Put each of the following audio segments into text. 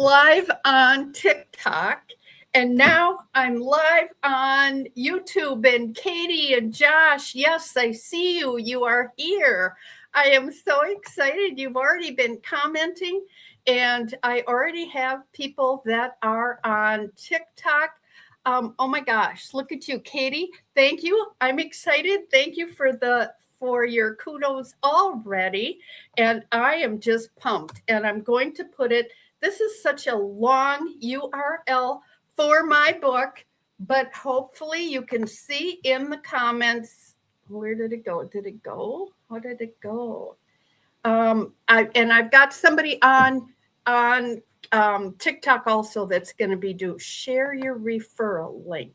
live on TikTok, and now I'm live on YouTube. And Katie and Josh, yes, I see you. You are here. I am so excited. You've already been commenting, and I already have people that are on TikTok. Oh my gosh, look at you, Katie. Thank you. I'm excited. Thank you for your kudos already. And I am just pumped. And I'm going to put it, this is such a long URL for my book, but hopefully you can see in the comments. Where did it go? Did it go? How did it go? I've got somebody on TikTok also that's going to be share your referral link.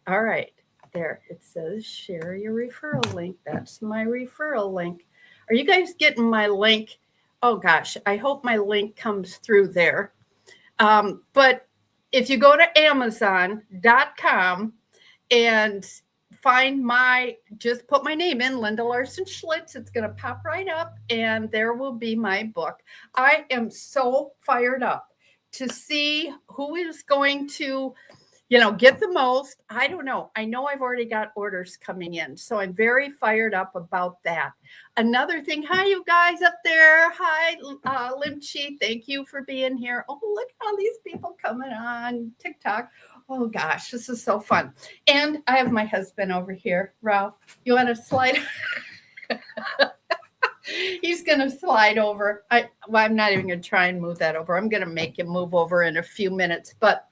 All right, there it says share your referral link. That's my referral link. Are you guys getting my link? Oh gosh, I hope my link comes through there. But if you go to Amazon.com and just put my name in, Linda Larson Schlitz. It's going to pop right up and there will be my book. I am so fired up to see who is going to, get the most. I don't know. I know I've already got orders coming in, so I'm very fired up about that. Another thing, hi, you guys up there. Hi, Limchi. Thank you for being here. Oh, look at all these people coming on TikTok. Oh gosh, this is so fun. And I have my husband over here. Ralph, you want to slide? He's going to slide over. I'm not even going to try and move that over. I'm going to make him move over in a few minutes. But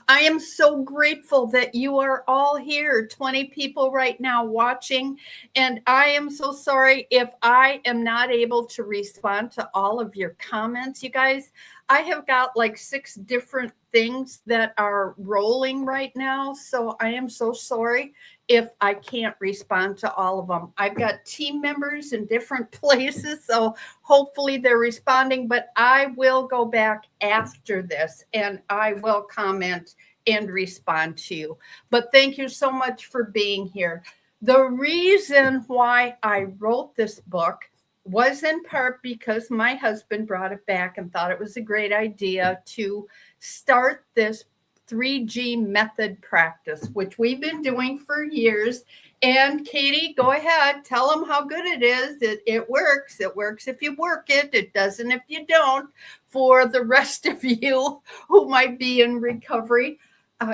I am so grateful that you are all here, 20 people right now watching. And I am so sorry if I am not able to respond to all of your comments, you guys. I have got like 6 different things that are rolling right now. So I am so sorry if I can't respond to all of them. I've got team members in different places, so hopefully they're responding, but I will go back after this and I will comment and respond to you. But thank you so much for being here. The reason why I wrote this book was in part because my husband brought it back and thought it was a great idea to start this 3G method practice, which we've been doing for years. And Katie, go ahead, tell them how good it is. It works. It works if you work it. It doesn't if you don't. For the rest of you who might be in recovery,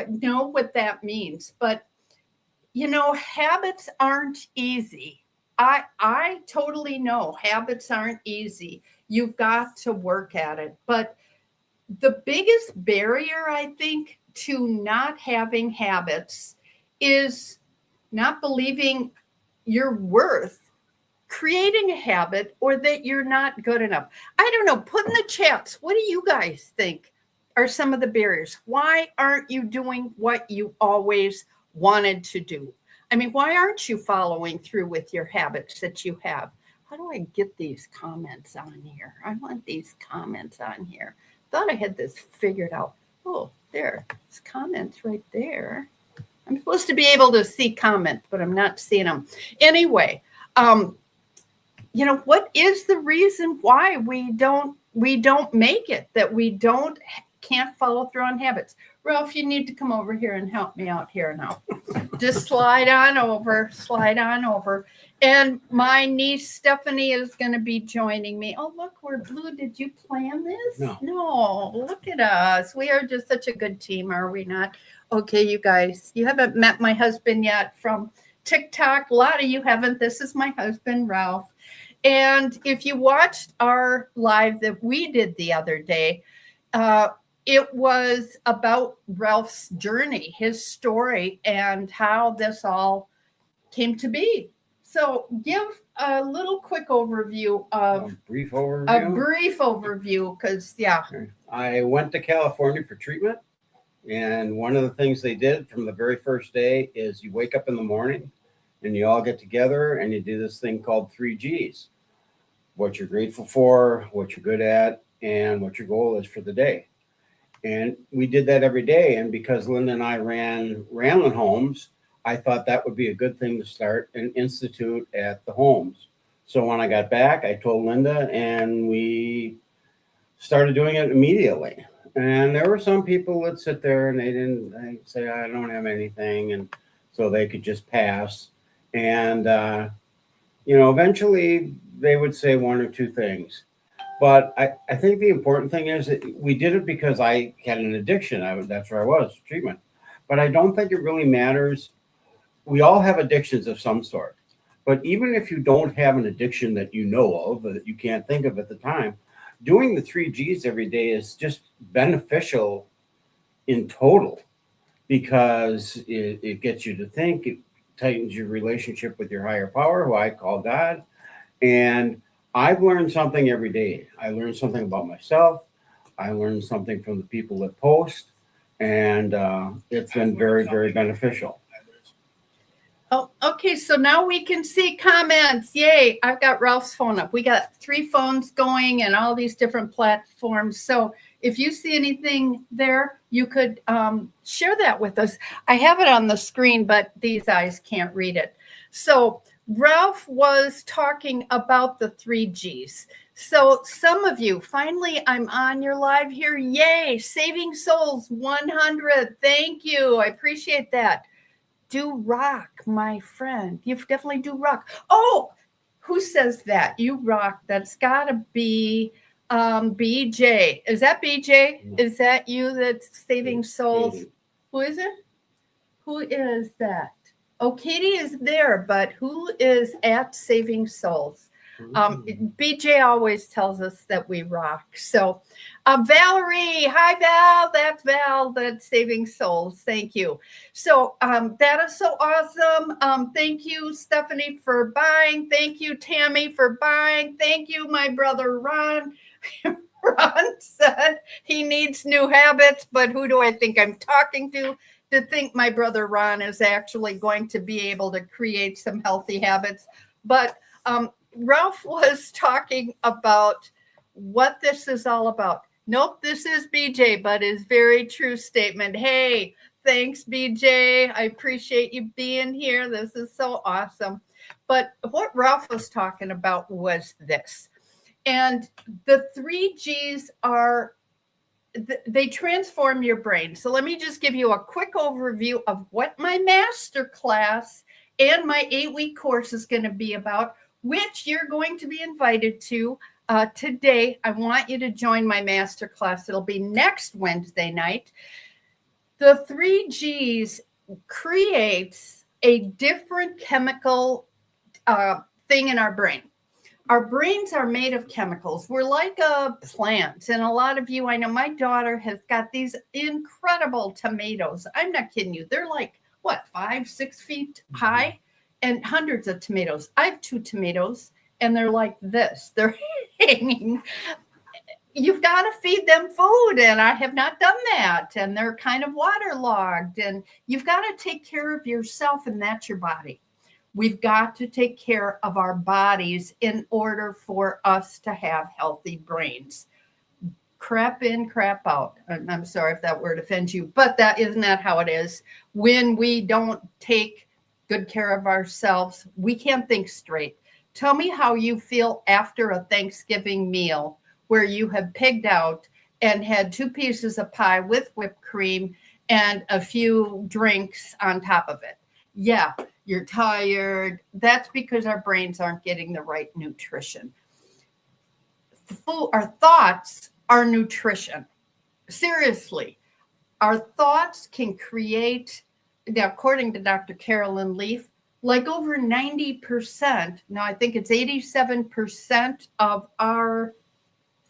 know what that means. But, habits aren't easy. I totally know habits aren't easy. You've got to work at it. But the biggest barrier, I think, to not having habits is not believing your worth, creating a habit, or that you're not good enough. I don't know. Put in the chats. What do you guys think are some of the barriers? Why aren't you doing what you always wanted to do? I mean, why aren't you following through with your habits that you have? How do I get these comments on here? I want these comments on here. Thought I had this figured out. Oh, there. It's comments right there. I'm supposed to be able to see comments, but I'm not seeing them. Anyway, what is the reason why we don't make it, that we can't follow through on habits? Ralph, you need to come over here and help me out here now. Just slide on over. And my niece Stephanie is going to be joining me. Oh, look, we're blue. Did you plan this? No, look at us. We are just such a good team, are we not? Okay, you guys, you haven't met my husband yet from TikTok. A lot of you haven't. This is my husband, Ralph. And if you watched our live that we did the other day, it was about Ralph's journey, his story, and how this all came to be. So give a little quick overview of a brief overview, because I went to California for treatment, and one of the things they did from the very first day is you wake up in the morning and you all get together and you do this thing called 3Gs: what you're grateful for, what you're good at, and what your goal is for the day. And we did that every day. And because Linda and I ran Ramlin Homes, I thought that would be a good thing to start an institute at the homes. So when I got back, I told Linda, and we started doing it immediately. And there were some people that sit there and they say, I don't have anything. And so they could just pass. And, eventually they would say one or two things. But I think the important thing is that we did it because I had an addiction. That's where I was, treatment. But I don't think it really matters. We all have addictions of some sort. But even if you don't have an addiction that you know of, or that you can't think of at the time, doing the 3Gs every day is just beneficial in total because it gets you to think, it tightens your relationship with your higher power, who I call God. And I've learned something every day. I learned something about myself. I learned something from the people that post, and it's been very, very beneficial. Oh, okay. So now we can see comments. Yay. I've got Ralph's phone up. We got 3 phones going and all these different platforms. So if you see anything there, you could share that with us. I have it on the screen, but these eyes can't read it. So Ralph was talking about the 3Gs. So some of you, finally, I'm on your live here. Yay. Saving Souls 100. Thank you. I appreciate that. Do rock, my friend. You definitely do rock. Oh, who says that? You rock. That's got to be BJ. Is that BJ? No. Is that you that's saving souls? Katie. Who is it? Who is that? Oh, Katie is there, but who is at Saving Souls? BJ always tells us that we rock. So Valerie, hi Val, that's Val, that's Saving Souls. Thank you. So that is so awesome. Thank you, Stephanie, for buying. Thank you, Tammy, for buying. Thank you, my brother Ron. Ron said he needs new habits, but who do I think I'm talking to think my brother Ron is actually going to be able to create some healthy habits? But Ralph was talking about what this is all about. Nope, this is BJ, but his very true statement. Hey, thanks, BJ. I appreciate you being here. This is so awesome. But what Ralph was talking about was this. And the 3Gs they transform your brain. So let me just give you a quick overview of what my master class and my 8-week course is going to be about, which you're going to be invited to today. I want you to join my master class. It'll be next Wednesday night. The 3Gs creates a different chemical thing in our brain. Our brains are made of chemicals. We're like a plant. And a lot of you, I know my daughter has got these incredible tomatoes. I'm not kidding you. They're like, 5-6 feet high? And hundreds of tomatoes. I have 2 tomatoes and they're like this. They're hanging. You've got to feed them food. And I have not done that. And they're kind of waterlogged. And you've got to take care of yourself, and that's your body. We've got to take care of our bodies in order for us to have healthy brains. Crap in, crap out. I'm sorry if that word offends you, but that isn't that how it is. When we don't take good care of ourselves, we can't think straight. Tell me how you feel after a Thanksgiving meal where you have pigged out and had 2 pieces of pie with whipped cream and a few drinks on top of it. Yeah, you're tired. That's because our brains aren't getting the right nutrition. Our thoughts are nutrition. Seriously, our thoughts can create, now, according to Dr. Carolyn Leaf, like over 90%, now I think it's 87% of our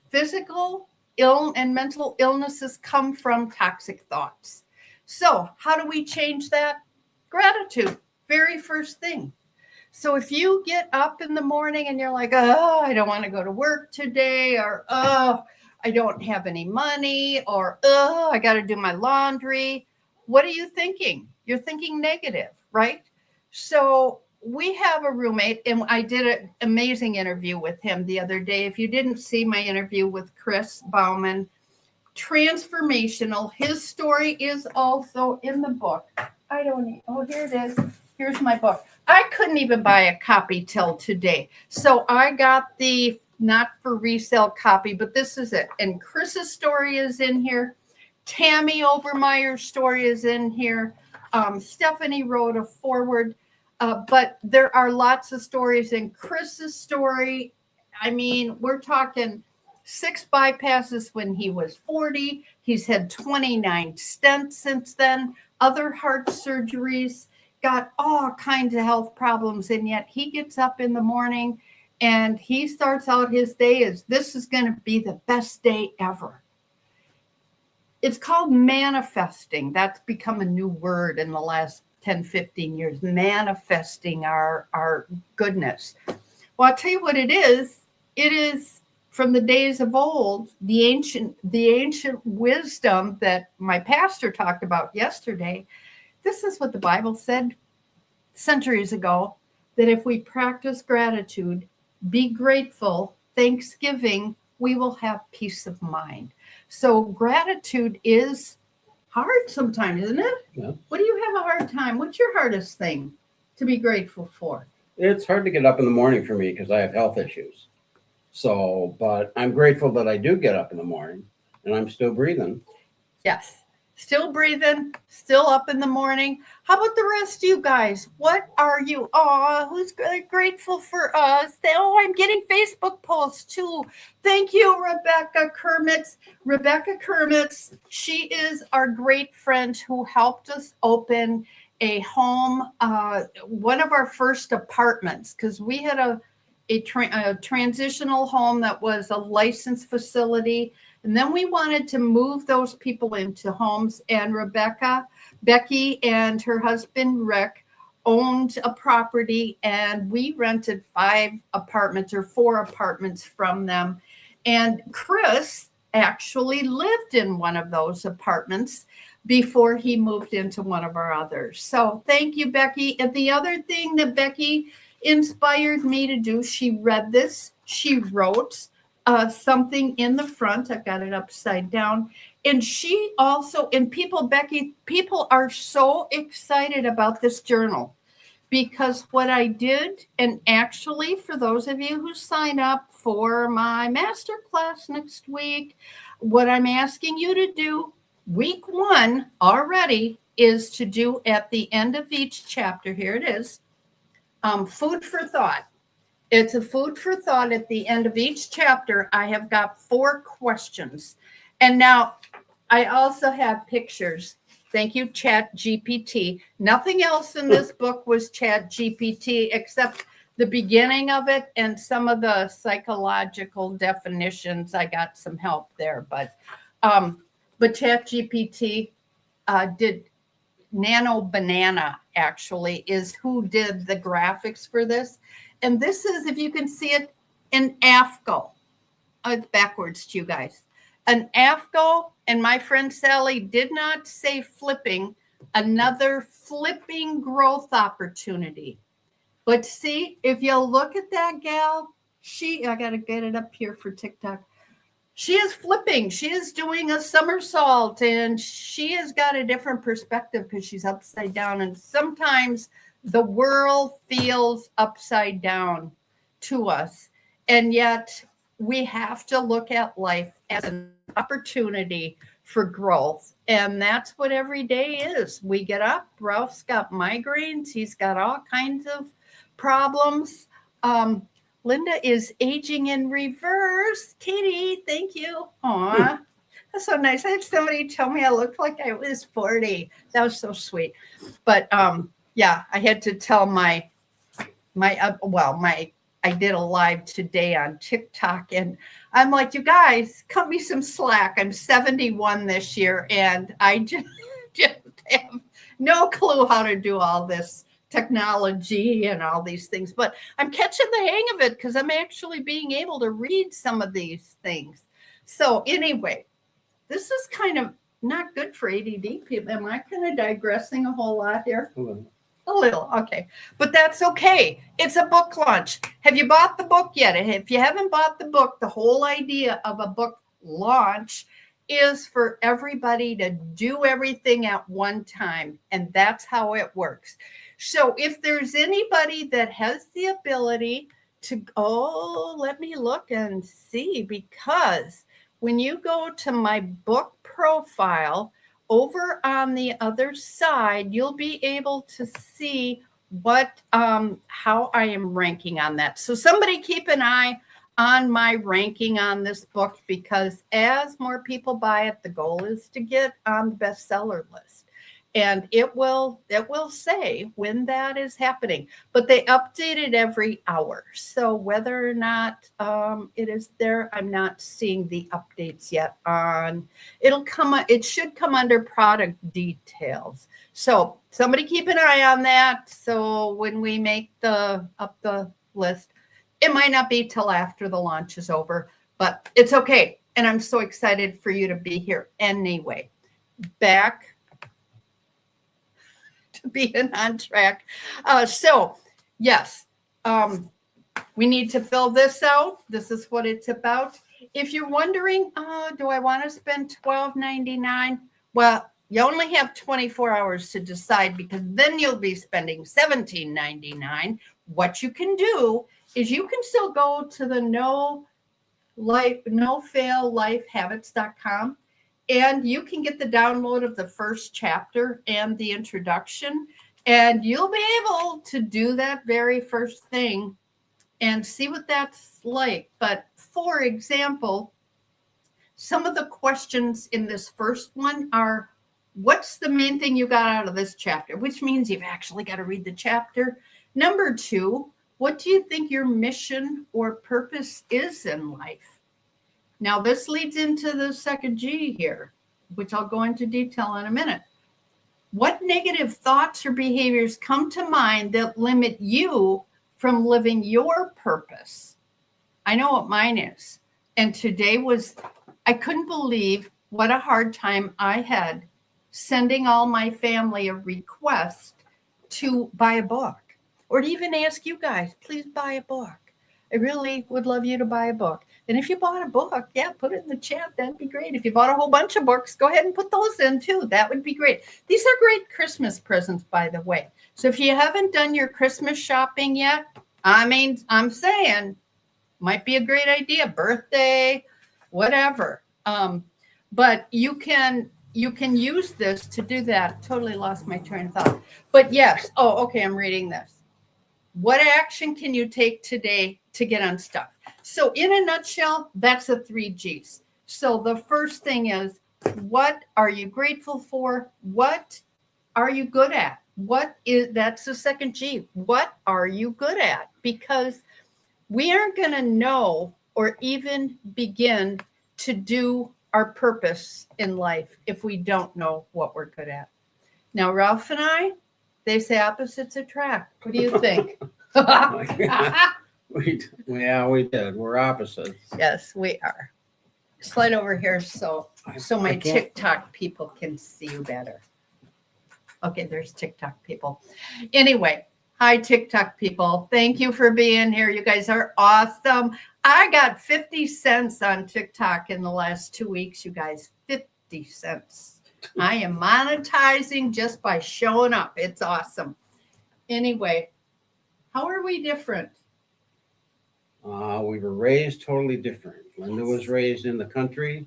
physical and mental illnesses come from toxic thoughts. So how do we change that? Gratitude, very first thing. So if you get up in the morning and you're like, oh, I don't want to go to work today, or oh, I don't have any money, or oh, I got to do my laundry, what are you thinking? You're thinking negative, right? So we have a roommate, and I did an amazing interview with him the other day. If you didn't see my interview with Chris Bauman, transformational. His story is also in the book. Oh, here it is. Here's my book. I couldn't even buy a copy till today. So I got the not for resale copy, but this is it. And Chris's story is in here. Tammy Obermeyer's story is in here. Stephanie wrote a foreword, but there are lots of stories in Chris's story. I mean, we're talking 6 bypasses when he was 40. He's had 29 stents since then, other heart surgeries, got all kinds of health problems. And yet he gets up in the morning and he starts out his day as this is going to be the best day ever. It's called manifesting. That's become a new word in the last 10, 15 years, manifesting our goodness. Well, I'll tell you what it is. It is from the days of old, the ancient wisdom that my pastor talked about yesterday. This is what the Bible said centuries ago, that if we practice gratitude, be grateful, thanksgiving, we will have peace of mind. So gratitude is hard sometimes, isn't it? Yeah. What do you have a hard time? What's your hardest thing to be grateful for? It's hard to get up in the morning for me because I have health issues. So, but I'm grateful that I do get up in the morning and I'm still breathing. Yes. Still breathing, still up in the morning. How about the rest of you guys? What are you? Oh, who's grateful for us? Oh, I'm getting Facebook posts too. Thank you, Rebecca Kermitz. Rebecca Kermitz, she is our great friend who helped us open a home, one of our first apartments, because we had a transitional home that was a licensed facility. And then we wanted to move those people into homes. And Becky and her husband, Rick, owned a property. And we rented 5 apartments or 4 apartments from them. And Chris actually lived in one of those apartments before he moved into one of our others. So thank you, Becky. And the other thing that Becky inspired me to do, she read this, she wrote something in the front. I've got it upside down. And she also, and people are so excited about this journal because what I did, and actually for those of you who sign up for my masterclass next week, what I'm asking you to do week 1 already is to do at the end of each chapter, here it is, food for thought. It's a food for thought at the end of each chapter. I have got 4 questions. And now I also have pictures. Thank you, Chat GPT. Nothing else in this book was Chat GPT except the beginning of it and some of the psychological definitions. I got some help there, but Chat GPT did. Nano Banana actually is who did the graphics for this. And this is, if you can see it, an AFCO. It's backwards to you guys. An AFCO, and my friend Sally did not say flipping, another flipping growth opportunity. But see, if you look at that gal, I got to get it up here for TikTok. She is flipping. She is doing a somersault and she has got a different perspective because she's upside down. And sometimes the world feels upside down to us. And yet we have to look at life as an opportunity for growth. And that's what every day is. We get up. Ralph's got migraines. He's got all kinds of problems. Linda is aging in reverse. Katie, thank you. Aw, that's so nice. I had somebody tell me I looked like I was 40. That was so sweet. But yeah, I had to tell I did a live today on TikTok and I'm like, you guys, cut me some slack. I'm 71 this year and I just have no clue how to do all this technology and all these things, but I'm catching the hang of it because I'm actually being able to read some of these things. So anyway, this is kind of not good for ADD people. Am I kind of digressing a whole lot here? A little, okay. But that's okay. It's a book launch. Have you bought the book yet? If you haven't bought the book, the whole idea of a book launch is for everybody to do everything at one time. And that's how it works. So if there's anybody that has the ability let me look and see, because when you go to my book profile over on the other side, you'll be able to see what how I am ranking on that. So somebody keep an eye on my ranking on this book, because as more people buy it, the goal is to get on the bestseller list. And it will say when that is happening, but they update it every hour. So whether or not it is there, I'm not seeing the updates yet on. It should come under product details. So somebody keep an eye on that. So when we make the list, it might not be till after the launch is over, but it's okay. And I'm so excited for you to be here anyway. Back to being on track. So yes, we need to fill this out. This is what it's about. If you're wondering, do I want to spend $12.99? Well, you only have 24 hours to decide, because then you'll be spending $17.99. What you can do is you can still go to the nofaillifehabits.com, and you can get the download of the first chapter and the introduction, and you'll be able to do that very first thing and see what that's like. But for example, some of the questions in this first one are, what's the main thing you got out of this chapter? Which means you've actually got to read the chapter. Number 2, what do you think your mission or purpose is in life? Now, this leads into the second G here, which I'll go into detail in a minute. What negative thoughts or behaviors come to mind that limit you from living your purpose? I know what mine is. And today I couldn't believe what a hard time I had sending all my family a request to buy a book, or to even ask you guys, please buy a book. I really would love you to buy a book. And if you bought a book, yeah, put it in the chat. That'd be great. If you bought a whole bunch of books, go ahead and put those in too. That would be great. These are great Christmas presents, by the way. So if you haven't done your Christmas shopping yet, I'm saying might be a great idea. Birthday, whatever. But you can use this to do that. Totally lost my train of thought. But yes. Oh, okay. I'm reading this. What action can you take today to get unstuck? So in a nutshell, that's the 3 G's. So the first thing is, what are you grateful for? What are you good at? That's the second G. What are you good at? Because we aren't going to know or even begin to do our purpose in life if we don't know what we're good at. Now, Ralph and I, they say opposites attract. What do you think? We did. We're opposites. Yes, we are. Slide over here so my TikTok people can see you better. Okay, there's TikTok people. Anyway, hi TikTok people. Thank you for being here. You guys are awesome. I got 50 cents on TikTok in the last 2 weeks, you guys. 50 cents. I am monetizing just by showing up. It's awesome. Anyway, how are we different? We were raised totally different. Linda was raised in the country.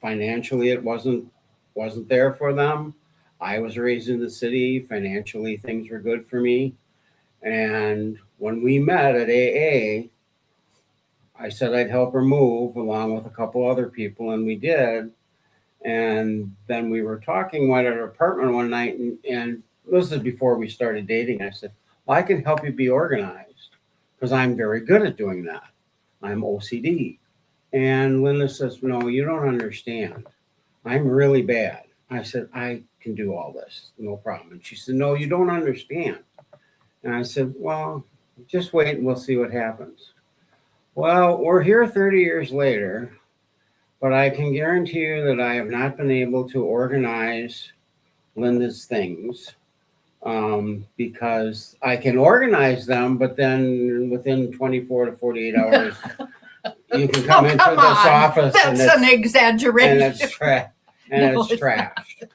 Financially, it wasn't there for them. I was raised in the city. Financially, things were good for me. And when we met at AA, I said I'd help her move along with a couple other people, and we did. And then we were talking at her apartment one night, and this is before we started dating. I said, well, I can help you be organized because I'm very good at doing that. I'm OCD. And Linda says, no, you don't understand. I'm really bad. I said, I can do all this, no problem. And she said, no, you don't understand. And I said, well, just wait and we'll see what happens. Well, we're here 30 years later, but I can guarantee you that I have not been able to organize Linda's things because I can organize them, but then within 24 to 48 hours, you can come into this office That's an exaggeration. and it's trashed.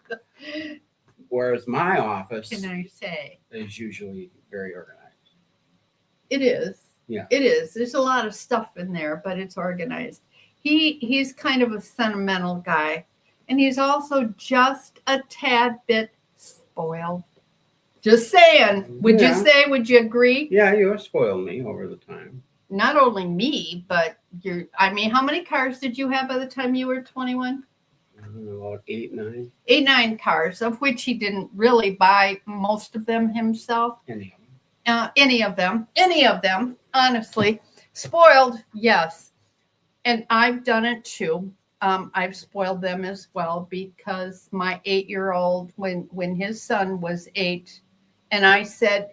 Whereas my office Can I say? is usually very organized. It is. Yeah. It is. There's a lot of stuff in there, but it's organized. He's kind of a sentimental guy, and he's also just a tad bit spoiled. Just saying. Would you Yeah. say? Would you agree? Yeah, you have spoiled me over the time. Not only me, but you're. I mean, how many cars did you have by the time you were 21? I don't know, about 8, 9, 9 cars, of which he didn't really buy most of them himself. any of them. Any of them, honestly. Spoiled, yes. And I've done it too. I've spoiled them as well because my 8-year-old, when his son was 8, and I said,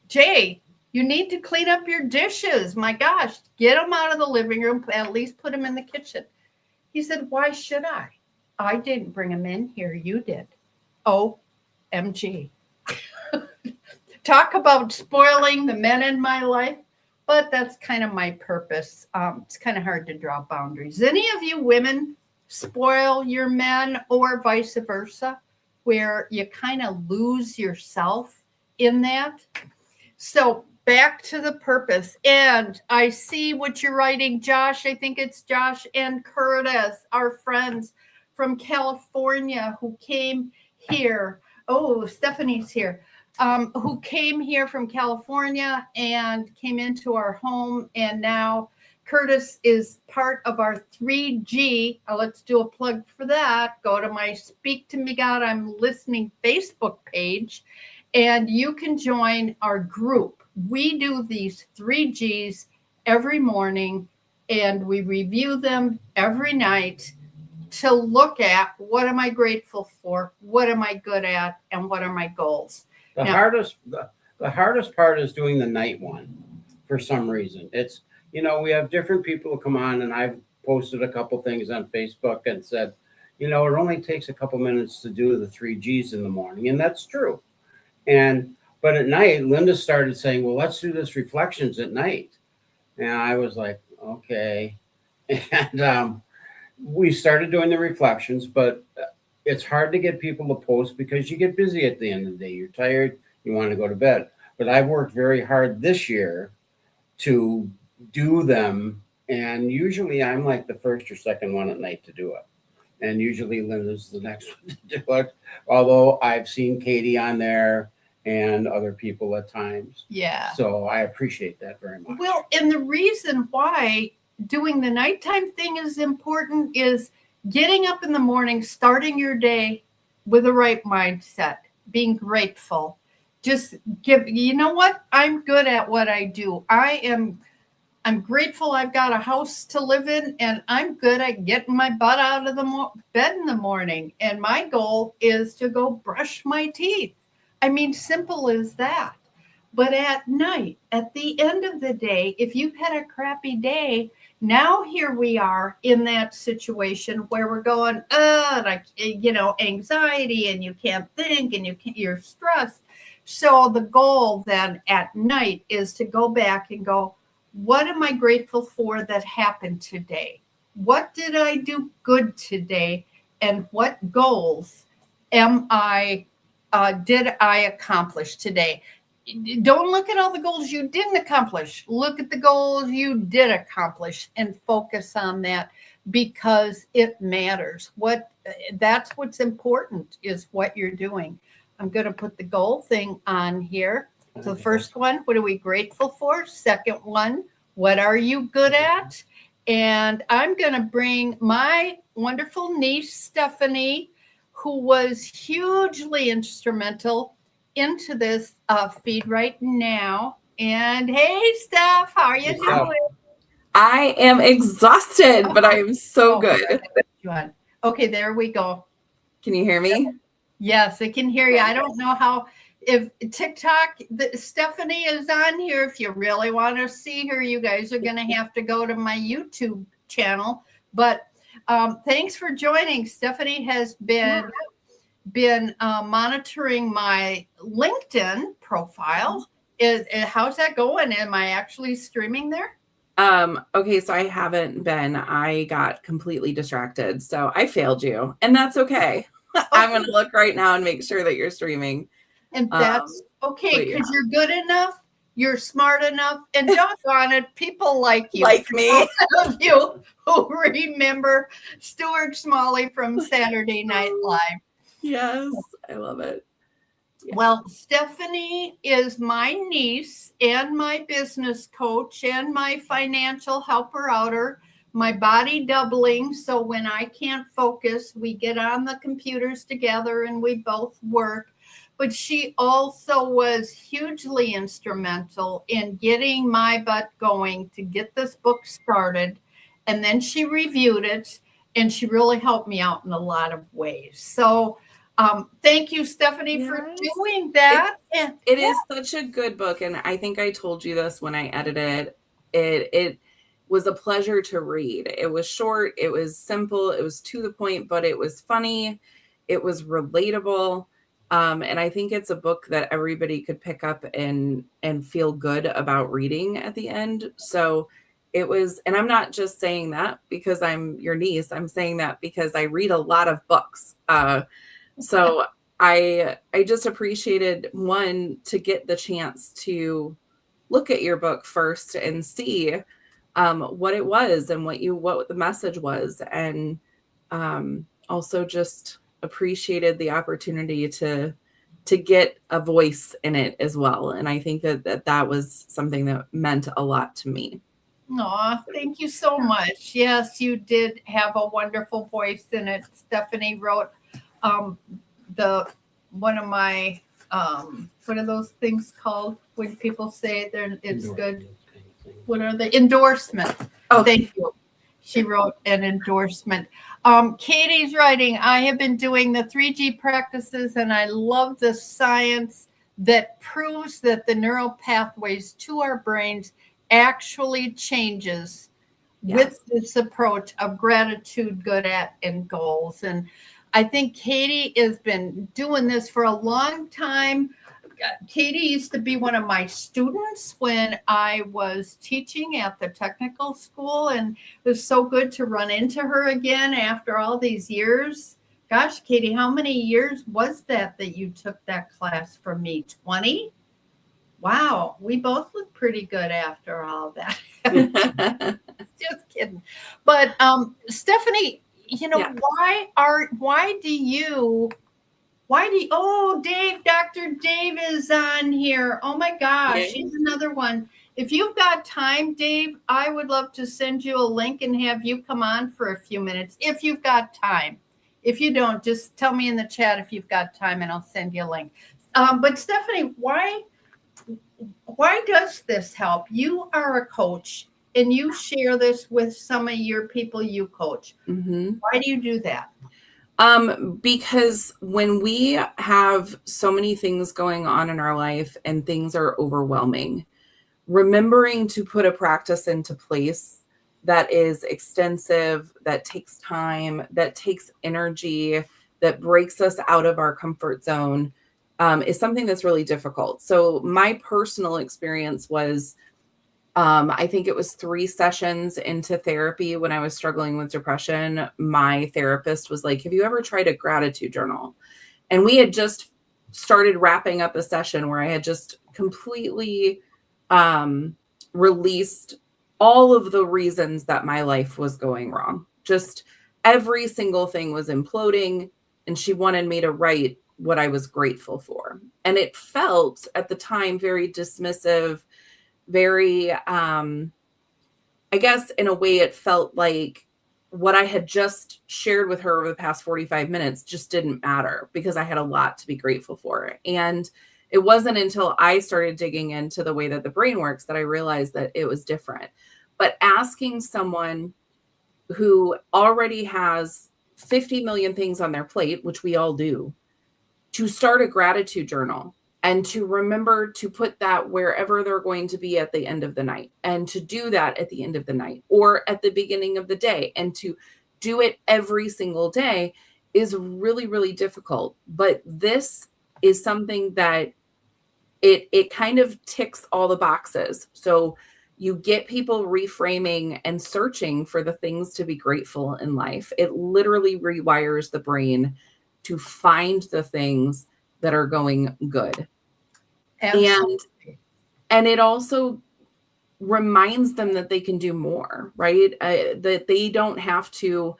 Jay, you need to clean up your dishes. My gosh, get them out of the living room, at least put them in the kitchen. He said, why should I? I didn't bring them in here. You did. OMG. Talk about spoiling the men in my life. But that's kind of my purpose. It's kind of hard to draw boundaries. Any of you women spoil your men or vice versa, where you kind of lose yourself in that? So back to the purpose. And I see what you're writing, Josh. I think it's Josh and Curtis, our friends from California who came here. Oh, Stephanie's here. Who came here from California and came into our home. And now Curtis is part of our 3G. Let's do a plug for that. Go to my Speak to Me God, I'm Listening Facebook page, and you can join our group. We do these 3Gs every morning, and we review them every night to look at what am I grateful for, what am I good at, and what are my goals. The hardest part is doing the night one for some reason. It's, we have different people who come on, and I've posted a couple things on Facebook and said, it only takes a couple minutes to do the 3Gs in the morning. And that's true. But at night, Linda started saying, well, let's do this reflections at night. And I was like, okay. And we started doing the reflections, but it's hard to get people to post because you get busy at the end of the day. You're tired. You want to go to bed. But I've worked very hard this year to do them. And usually I'm like the first or second one at night to do it. And usually Linda's the next one to do it. Although I've seen Katie on there and other people at times. Yeah. So I appreciate that very much. Well, and the reason why doing the nighttime thing is important is getting up in the morning, starting your day with the right mindset, being grateful. Just you know what? I'm good at what I do. I'm grateful I've got a house to live in, and I'm good at getting my butt out of the bed in the morning. And my goal is to go brush my teeth. I mean, simple as that. But at night, at the end of the day, if you've had a crappy day, now here we are in that situation where we're going, anxiety, and you can't think, and you're stressed. So the goal then at night is to go back and go, what am I grateful for that happened today? What did I do good today? And what goals did I accomplish today? Don't look at all the goals you didn't accomplish. Look at the goals you did accomplish and focus on that because it matters. That's what's important is what you're doing. I'm going to put the goal thing on here. So the first one, what are we grateful for? Second one, what are you good at? And I'm going to bring my wonderful niece, Stephanie, who was hugely instrumental into this feed right now. And hey, Steph, how are you doing? I am exhausted, but I am so good. Okay, there we go. Can you hear me? Yes, I can hear you. I don't know if TikTok, Stephanie is on here. If you really want to see her, you guys are going to have to go to my YouTube channel. But thanks for joining. Stephanie has been monitoring my LinkedIn profile. How's that going? Am I actually streaming there? Okay, so I haven't been. I got completely distracted. So I failed you. And that's okay. I'm going to look right now and make sure that you're streaming. And that's okay, because you're good enough. You're smart enough, and doggone it, people like you. Like me. Of you who remember Stuart Smalley from Saturday Night Live. Yes, I love it. Yeah. Well, Stephanie is my niece and my business coach and my financial helper outer, my body doubling. So when I can't focus, we get on the computers together and we both work. But she also was hugely instrumental in getting my butt going to get this book started. And then she reviewed it, and she really helped me out in a lot of ways. So thank you, Stephanie, for doing that. It is such a good book. And I think I told you this when I edited it. It was a pleasure to read. It was short. It was simple. It was to the point, but it was funny. It was relatable. And I think it's a book that everybody could pick up and feel good about reading at the end. So it was, and I'm not just saying that because I'm your niece. I'm saying that because I read a lot of books. So I just appreciated, one, to get the chance to look at your book first and see what it was and what the message was, and also just appreciated the opportunity to get a voice in it as well. And I think that was something that meant a lot to me. Aw, thank you so much. Yes, you did have a wonderful voice in it. Stephanie wrote one of my what are those things called when people say it's good? What are the endorsements? Oh, thank you. She wrote an endorsement. Katie's writing, I have been doing the 3G practices, and I love the science that proves that the neural pathways to our brains actually changes with this approach of gratitude, good at, and goals. And I think Katie has been doing this for a long time. Katie used to be one of my students when I was teaching at the technical school, and it was so good to run into her again after all these years. Gosh, Katie, how many years was that you took that class from me? 20? Wow, we both look pretty good after all that. Just kidding. But Stephanie, why do you, Dave, Dr. Dave is on here. Oh my gosh, he's another one. If you've got time, Dave, I would love to send you a link and have you come on for a few minutes if you've got time. If you don't, just tell me in the chat if you've got time and I'll send you a link. But Stephanie, why does this help? You are a coach and you share this with some of your people you coach. Mm-hmm. Why do you do that? Because when we have so many things going on in our life and things are overwhelming, remembering to put a practice into place that is extensive, that takes time, that takes energy, that breaks us out of our comfort zone, is something that's really difficult. So my personal experience was, I think it was 3 sessions into therapy when I was struggling with depression. My therapist was like, have you ever tried a gratitude journal? And we had just started wrapping up a session where I had just completely released all of the reasons that my life was going wrong. Just every single thing was imploding. And she wanted me to write what I was grateful for. And it felt at the time very dismissive, very, I guess in a way it felt like what I had just shared with her over the past 45 minutes just didn't matter because I had a lot to be grateful for. And it wasn't until I started digging into the way that the brain works that I realized that it was different. But asking someone who already has 50 million things on their plate, which we all do, to start a gratitude journal and to remember to put that wherever they're going to be at the end of the night, and to do that at the end of the night or at the beginning of the day, and to do it every single day is really, really difficult. But this is something that it kind of ticks all the boxes. So you get people reframing and searching for the things to be grateful in life. It literally rewires the brain to find the things that are going good. Absolutely. And it also reminds them that they can do more, right? That they don't have to,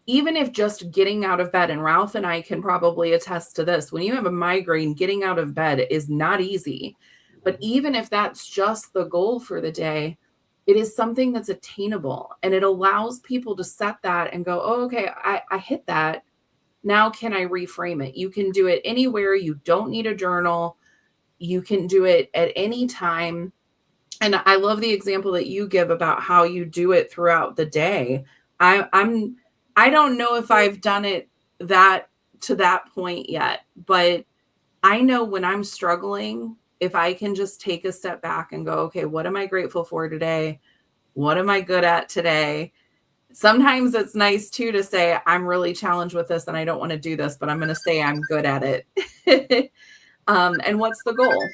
even if just getting out of bed, and Ralph and I can probably attest to this, when you have a migraine, getting out of bed is not easy. But even if that's just the goal for the day, it is something that's attainable, and it allows people to set that and go, oh, okay, I hit that. Now can I reframe it? You can do it anywhere. You don't need a journal. You can do it at any time. And I love the example that you give about how you do it throughout the day. I don't know if I've done it to that point yet, but I know when I'm struggling, if I can just take a step back and go, okay, what am I grateful for today? What am I good at today? Sometimes it's nice too to say, I'm really challenged with this and I don't want to do this, but I'm going to say I'm good at it. And what's the goal?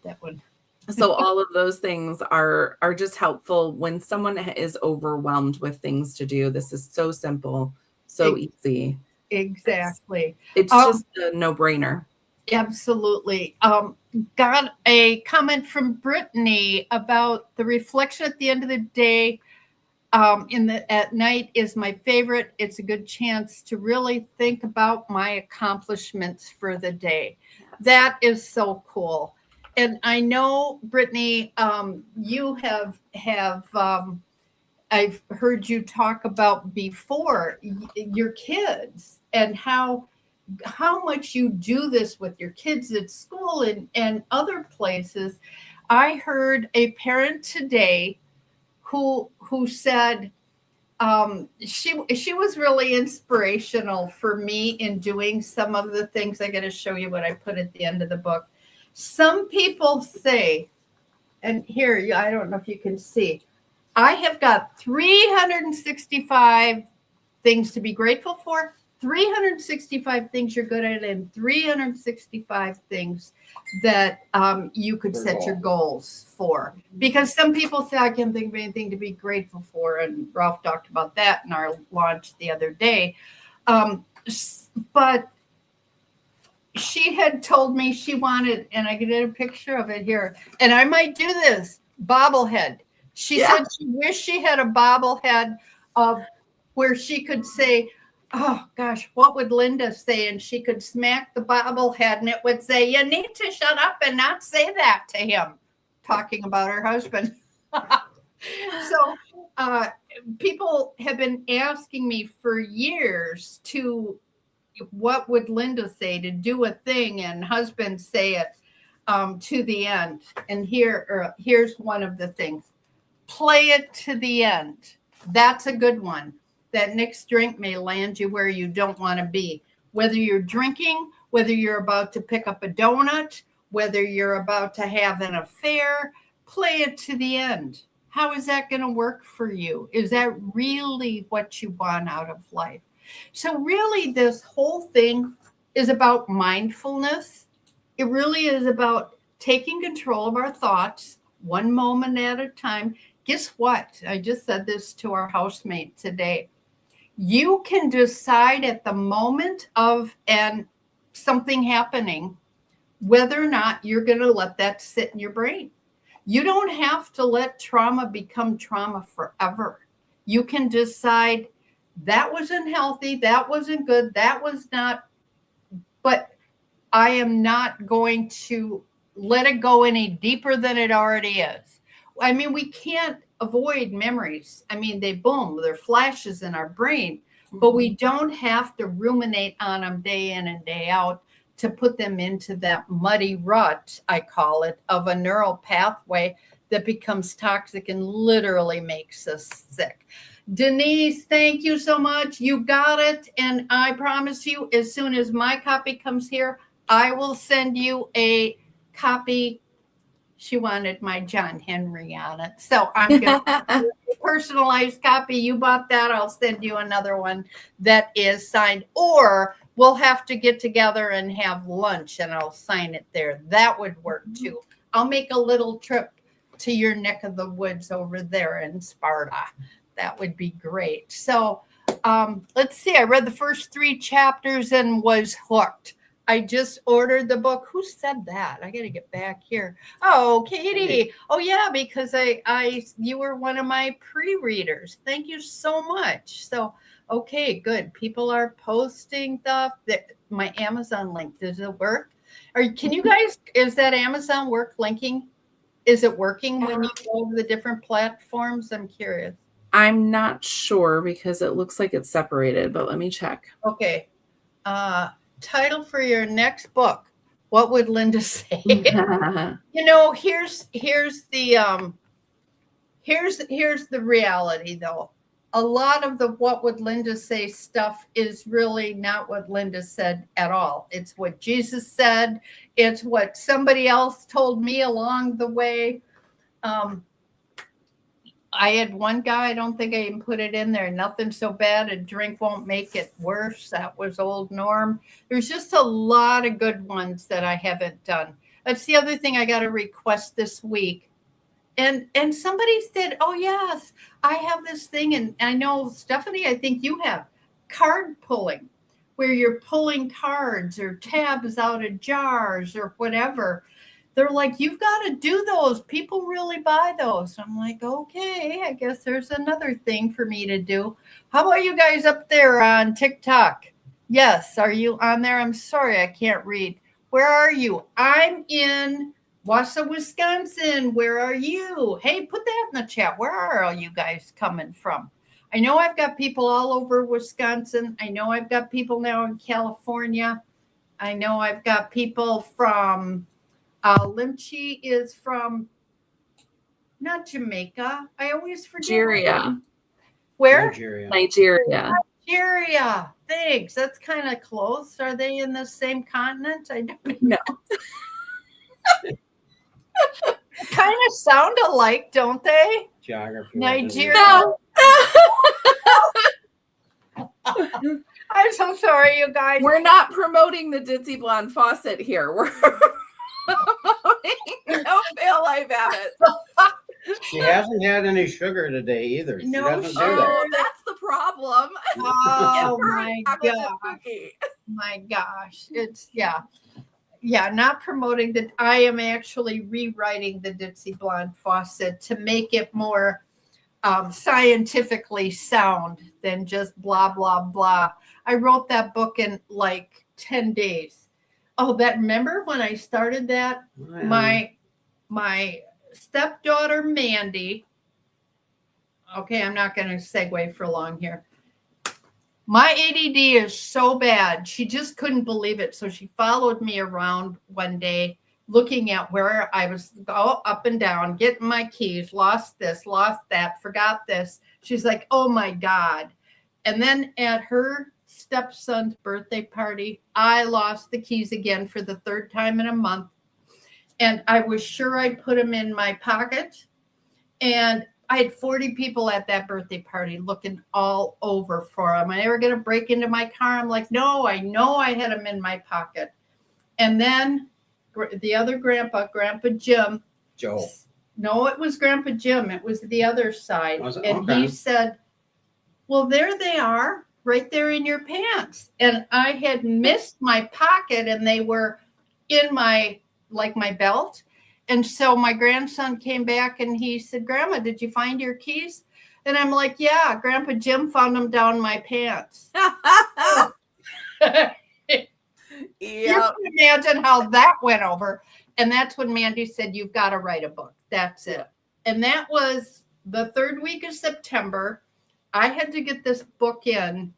That one. So all of those things are just helpful when someone is overwhelmed with things to do. This is so simple, so easy. Exactly. It's just a no-brainer. Absolutely. Got a comment from Brittany about the reflection at the end of the day at night is my favorite. It's a good chance to really think about my accomplishments for the day. Yes. That is so cool. And I know, Brittany, you have I've heard you talk about before your kids and how much you do this with your kids at school and other places. I heard a parent today who said she was really inspirational for me in doing some of the things. I got to show you what I put at the end of the book. Some people say, and here, I don't know if you can see, I have got 365 things to be grateful for, 365 things you're good at, and 365 things that you could set your goals for. Because some people say, I can't think of anything to be grateful for. And Ralph talked about that in our launch the other day. But she had told me she wanted, and I did a picture of it here, and I might do this, bobblehead. She said she wished she had a bobblehead of where she could say, oh gosh, what would Linda say? And she could smack the bobblehead and it would say, you need to shut up and not say that to him, talking about her husband. So people have been asking me for years what would Linda say to do a thing, and husbands say it to the end. And here's one of the things. Play it to the end. That's a good one. That next drink may land you where you don't want to be. Whether you're drinking, whether you're about to pick up a donut, whether you're about to have an affair, play it to the end. How is that going to work for you? Is that really what you want out of life? So really, this whole thing is about mindfulness. It really is about taking control of our thoughts one moment at a time. Guess what? I just said this to our housemate today. You can decide at the moment of something happening whether or not you're going to let that sit in your brain. You don't have to let trauma become trauma forever. You can decide that wasn't healthy, that wasn't good, that was not, but I am not going to let it go any deeper than it already is. I mean, we can't avoid memories. I mean, they're flashes in our brain, but we don't have to ruminate on them day in and day out to put them into that muddy rut, I call it, of a neural pathway that becomes toxic and literally makes us sick. Denise, thank you so much. You got it. And I promise you, as soon as my copy comes here, I will send you a copy. She wanted my John Henry on it. So I'm going to do a personalized copy. You bought that. I'll send you another one that is signed. Or we'll have to get together and have lunch and I'll sign it there. That would work too. I'll make a little trip to your neck of the woods over there in Sparta. That would be great. So let's see. I read the first 3 chapters and was hooked. I just ordered the book. Who said that? I got to get back here. Oh, Katie. Oh yeah, because you were one of my pre-readers. Thank you so much. So, okay, good. People are posting stuff. That my Amazon link, does it work? Can you guys, is that Amazon work linking? Is it working when you go over the different platforms? I'm curious. I'm not sure because it looks like it's separated, but let me check. Okay. Title for your next book. What would Linda say? You know, here's the reality though. A lot of the what would Linda say stuff is really not what Linda said at all. It's what Jesus said. It's what somebody else told me along the way. I had one guy, I don't think I even put it in there. Nothing so bad, a drink won't make it worse. That was old Norm. There's just a lot of good ones that I haven't done. That's the other thing I got a request this week. And somebody said, oh, yes, I have this thing. And I know, Stephanie, I think you have card pulling, where you're pulling cards or tabs out of jars or whatever. They're like, you've got to do those. People really buy those. I'm like, okay, I guess there's another thing for me to do. How about you guys up there on TikTok? Yes. Are you on there? I'm sorry, I can't read. Where are you? I'm in Wausau, Wisconsin. Where are you? Hey, put that in the chat. Where are all you guys coming from? I know I've got people all over Wisconsin. I know I've got people now in California. I know I've got people from Limchi is from not Jamaica. I always forget. Nigeria. Where? Nigeria. Nigeria. Thanks. That's kind of close. Are they in the same continent? I don't know. Kind of sound alike, don't they? Geography. Nigeria. No. I'm so sorry, you guys. We're not promoting the Ditzy Blonde Faucet here. We're no fail life habits. She hasn't had any sugar today either. She doesn't do that. That's the problem. Oh my gosh. My gosh. It's not promoting that. I am actually rewriting the Ditzy Blonde Faucet to make it more scientifically sound than just blah blah blah. I wrote that book in like 10 days. Oh, remember when I started that? My stepdaughter, Mandy. Okay, I'm not going to segue for long here. My ADD is so bad. She just couldn't believe it. So she followed me around one day looking at where I was up and down, getting my keys, lost this, lost that, forgot this. She's like, oh my God. And then at her stepson's birthday party, I lost the keys again for the third time in a month. And I was sure I'd put them in my pocket. And I had 40 people at that birthday party looking all over for them. Am I ever going to break into my car? I'm like, no, I know I had them in my pocket. And then the other Grandpa Jim. Joe. No, it was Grandpa Jim. It was the other side. Was it? And Okay. he said, well, there they are, right there in your pants. And I had missed my pocket and they were in my belt. And so my grandson came back and he said, Grandma, did you find your keys? And I'm like, yeah, Grandpa Jim found them down my pants. You can imagine how that went over. And that's when Mandy said, you've got to write a book. That's it. And that was the third week of September. I had to get this book in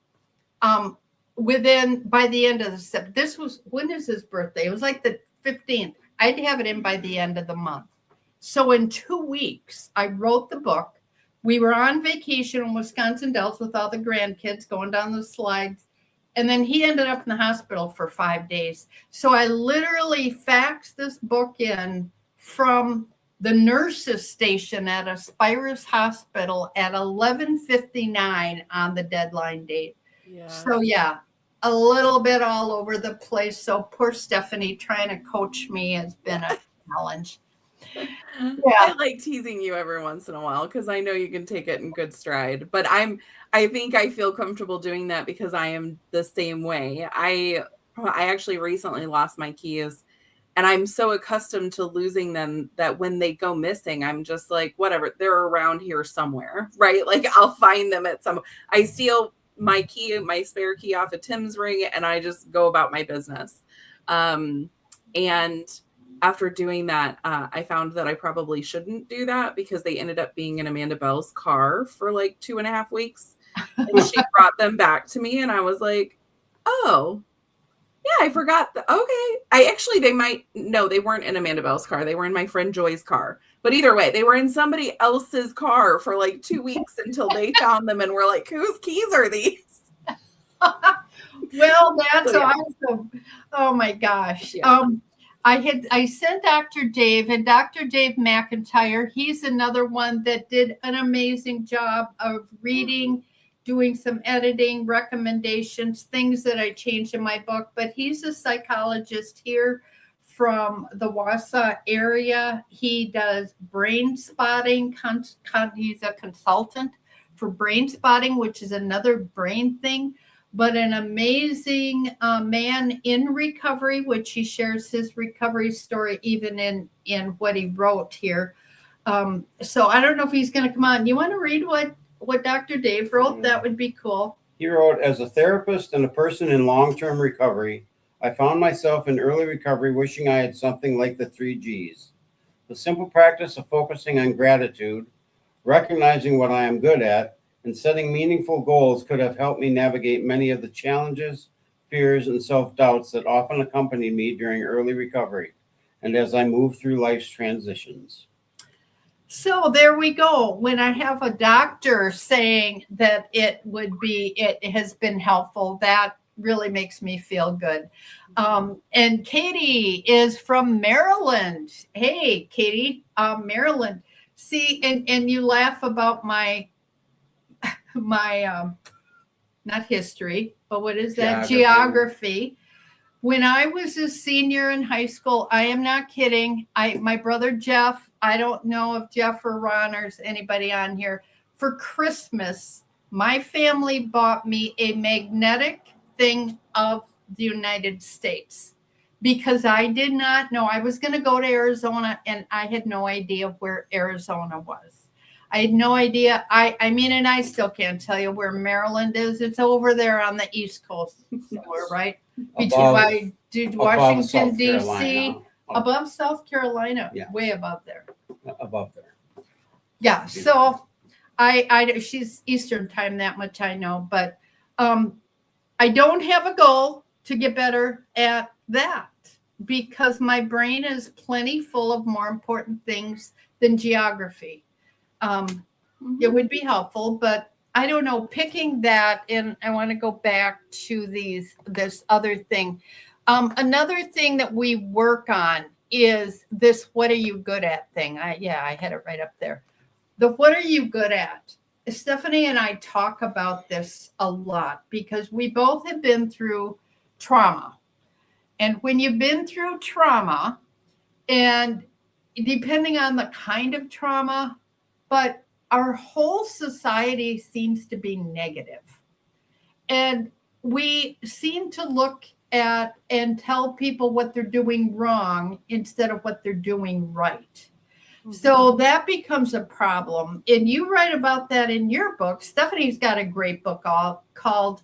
by the end of the when is his birthday? It was like the 15th. I'd have it in by the end of the month. So in 2 weeks, I wrote the book. We were on vacation in Wisconsin Dells with all the grandkids going down the slides. And then he ended up in the hospital for 5 days. So I literally faxed this book in from the nurses station at Aspirus Hospital at 11:59 on the deadline date. Yeah. So yeah, a little bit all over the place. So poor Stephanie trying to coach me has been a challenge. Yeah. I like teasing you every once in a while because I know you can take it in good stride. But I think I feel comfortable doing that because I am the same way. I I actually recently lost my keys, and I'm so accustomed to losing them that when they go missing, I'm just like, whatever, they're around here somewhere, right? Like I'll find them at some. I steal my spare key off of Tim's ring, and I just go about my business. And after doing that, I found that I probably shouldn't do that because they ended up being in Amanda Bell's car for like 2.5 weeks. And she brought them back to me, and I was like, oh, yeah, I forgot. Okay. They weren't in Amanda Bell's car. They were in my friend Joy's car. But either way, they were in somebody else's car for like 2 weeks until they found them and were like, whose keys are these? Well, that's So, yeah. awesome. Oh my gosh. Yeah. I sent Dr. Dave, and Dr. Dave McIntyre, he's another one that did an amazing job of reading, doing some editing, recommendations, things that I changed in my book. But he's a psychologist here from the Wausau area. He does brain spotting. He's a consultant for brain spotting, which is another brain thing. But an amazing man in recovery, which he shares his recovery story even in what he wrote here. So I don't know if he's going to come on. You want to read what Dr. Dave wrote? That would be cool. He wrote, as a therapist and a person in long-term recovery, I found myself in early recovery wishing I had something like the 3 Gs. The simple practice of focusing on gratitude, recognizing what I am good at, and setting meaningful goals could have helped me navigate many of the challenges, fears, and self-doubts that often accompany me during early recovery and as I move through life's transitions. So there we go. When I have a doctor saying that it has been helpful, that really makes me feel good. And Katie is from Maryland. Hey, Katie, Maryland. See, and you laugh about my not history, but what is that? Geography. When I was a senior in high school, I am not kidding. My brother Jeff, I don't know if Jeff or Ron or anybody on here, for Christmas, my family bought me a magnetic thing of the United States because I did not know. I was going to go to Arizona and I had no idea where Arizona was. I had no idea. I mean, and I still can't tell you where Maryland is. It's over there on the East Coast somewhere, right? Between Washington, D.C., above South Carolina, Yeah. way above there. Above there. Yeah. So she's Eastern time, that much I know, but I don't have a goal to get better at that because my brain is plenty full of more important things than geography. It would be helpful, but I don't know, picking that, and I want to go back to this other thing. Another thing that we work on is this what are you good at thing. I had it right up there. The what are you good at? Stephanie and I talk about this a lot because we both have been through trauma. And when you've been through trauma, and depending on the kind of trauma, but our whole society seems to be negative. And we seem to look at and tell people what they're doing wrong instead of what they're doing right. Mm-hmm. So that becomes a problem. And you write about that in your book. Stephanie's got a great book called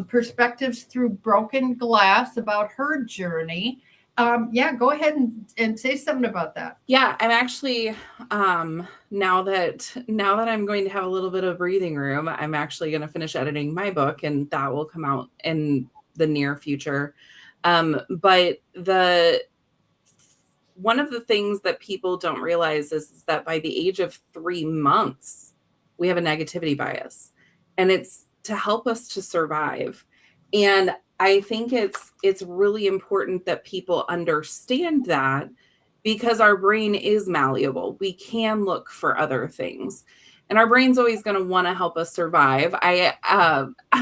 Perspectives Through Broken Glass about her journey. Go ahead and say something about that. Yeah, I'm actually now that I'm going to have a little bit of breathing room, I'm actually going to finish editing my book, and that will come out in the near future. But one of the things that people don't realize is that by the age of 3 months, we have a negativity bias, and it's to help us to survive. And I think it's really important that people understand that because our brain is malleable. We can look for other things, and our brain's always going to want to help us survive. I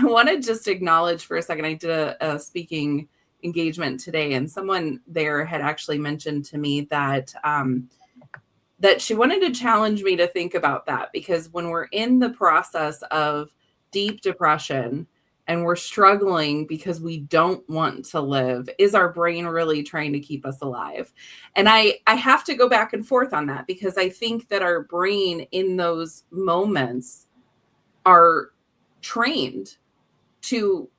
want to just acknowledge for a second, I did a speaking engagement today, and someone there had actually mentioned to me that that she wanted to challenge me to think about that, because when we're in the process of deep depression and we're struggling because we don't want to live, is our brain really trying to keep us alive? And I have to go back and forth on that, because I think that our brain in those moments are trained to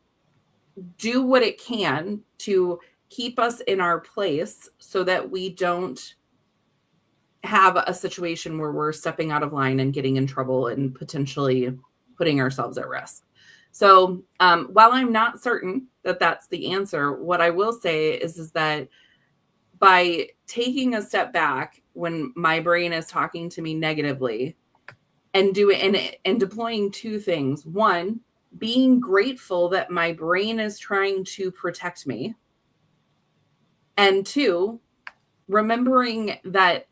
do what it can to keep us in our place so that we don't have a situation where we're stepping out of line and getting in trouble and potentially putting ourselves at risk. So while I'm not certain that that's the answer, what I will say is that by taking a step back when my brain is talking to me negatively and deploying two things. One, being grateful that my brain is trying to protect me. And two, remembering that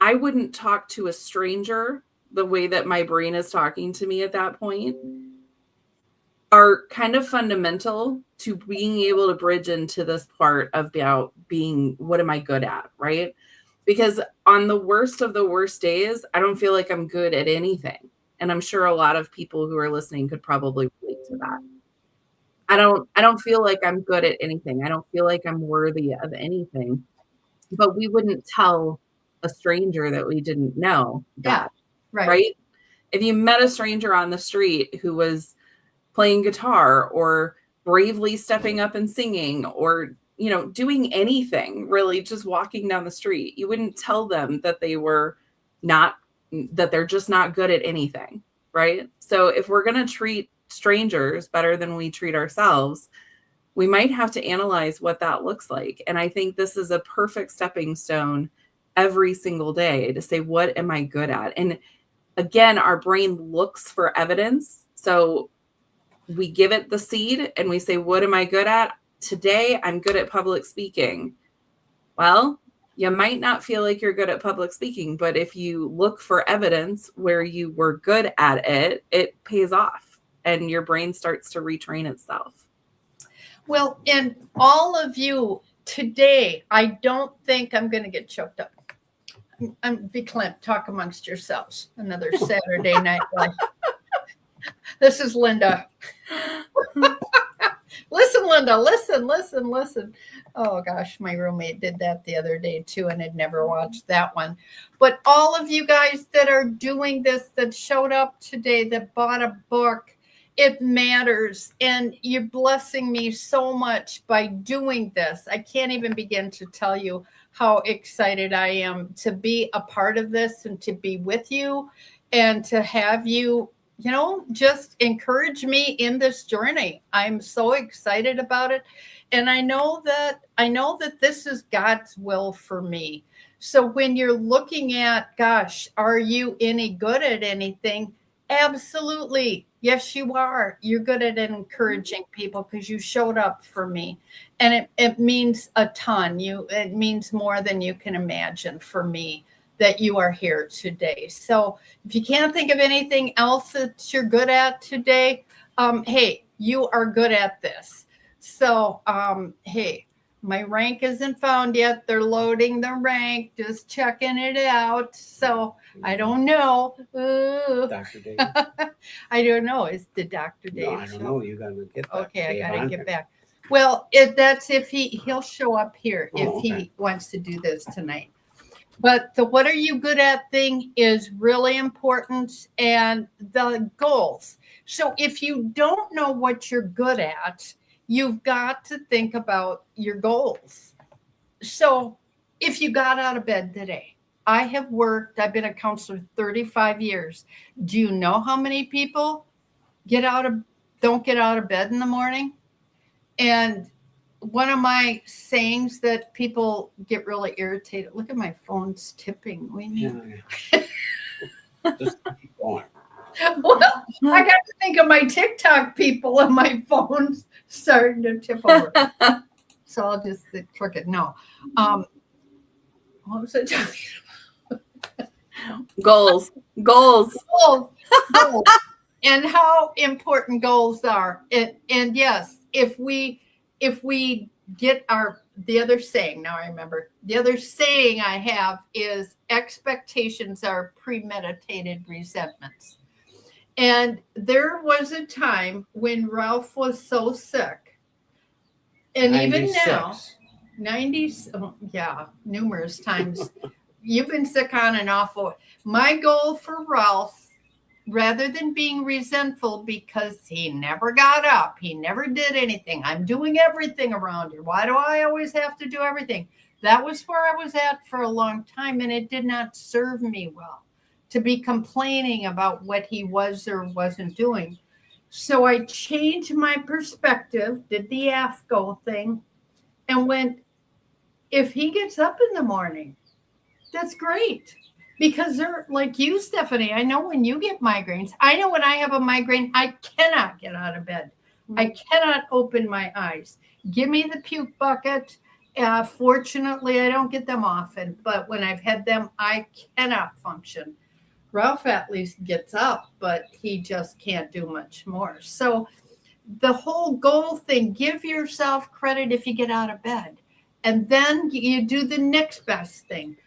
I wouldn't talk to a stranger the way that my brain is talking to me at that point, are kind of fundamental to being able to bridge into this part about being, what am I good at, right? Because on the worst of the worst days, I don't feel like I'm good at anything. And I'm sure a lot of people who are listening could probably relate to that. I don't feel like I'm good at anything. I don't feel like I'm worthy of anything. But we wouldn't tell a stranger that we didn't know that, right? If you met a stranger on the street who was playing guitar or bravely stepping up and singing, or, you know, doing anything, really just walking down the street, you wouldn't tell them that they're just not good at anything, right? So if we're going to treat strangers better than we treat ourselves, we might have to analyze what that looks like. And I think this is a perfect stepping stone every single day to say, what am I good at? And again, our brain looks for evidence. So we give it the seed and we say, what am I good at? Today, I'm good at public speaking. Well, you might not feel like you're good at public speaking, but if you look for evidence where you were good at it, it pays off and your brain starts to retrain itself. Well, and all of you today, I don't think I'm going to get choked up. I'm Clint, talk amongst yourselves. Another Saturday night life. This is Linda. Listen, Linda, listen. Oh gosh, my roommate did that the other day too, and had never watched that one. But all of you guys that are doing this, that showed up today, that bought a book, it matters. And you're blessing me so much by doing this. I can't even begin to tell you how excited I am to be a part of this and to be with you and to have you, you know, just encourage me in this journey. I'm so excited about it. And I know that this is God's will for me. So when you're looking at, gosh, are you any good at anything? Absolutely. Yes, you are. You're good at encouraging people because you showed up for me. And it means a ton. It means more than you can imagine for me that you are here today. So if you can't think of anything else that you're good at today, hey, you are good at this. So, hey, my rank isn't found yet. They're loading the rank, just checking it out. So I don't know. Dr. Dave? I don't know. Is the Dr. Dave? No, I don't know. You got to get back. Okay, I got to get back. Well, that's if he'll show up here if he wants to do this tonight. But the what are you good at thing is really important, and the goals. So if you don't know what you're good at, you've got to think about your goals. So if you got out of bed today, I've been a counselor 35 years. Do you know how many people don't get out of bed in the morning? And one of my sayings that people get really irritated. Look at my phone's tipping. What do you mean? Yeah. Just keep going. Well, I got to think of my TikTok people and my phone's starting to tip over. So I'll just click it. No. What was it? Goals. And how important goals are. And yes, if we get the other saying, now I remember, the other saying I have is expectations are premeditated resentments. And there was a time when Ralph was so sick. And even now, 96. 90s, oh, yeah, numerous times. You've been sick on and off. My goal for Ralph, rather than being resentful because he never got up, he never did anything. I'm doing everything around here. Why do I always have to do everything? That was where I was at for a long time, and it did not serve me well to be complaining about what he was or wasn't doing. So I changed my perspective, did the AFCO thing, and went, if he gets up in the morning, that's great. Because they're like you, Stephanie. I know when you get migraines. I know when I have a migraine, I cannot get out of bed. I cannot open my eyes. Give me the puke bucket. Fortunately, I don't get them often, but when I've had them, I cannot function. Ralph at least gets up, but he just can't do much more. So the whole goal thing, give yourself credit if you get out of bed. And then you do the next best thing.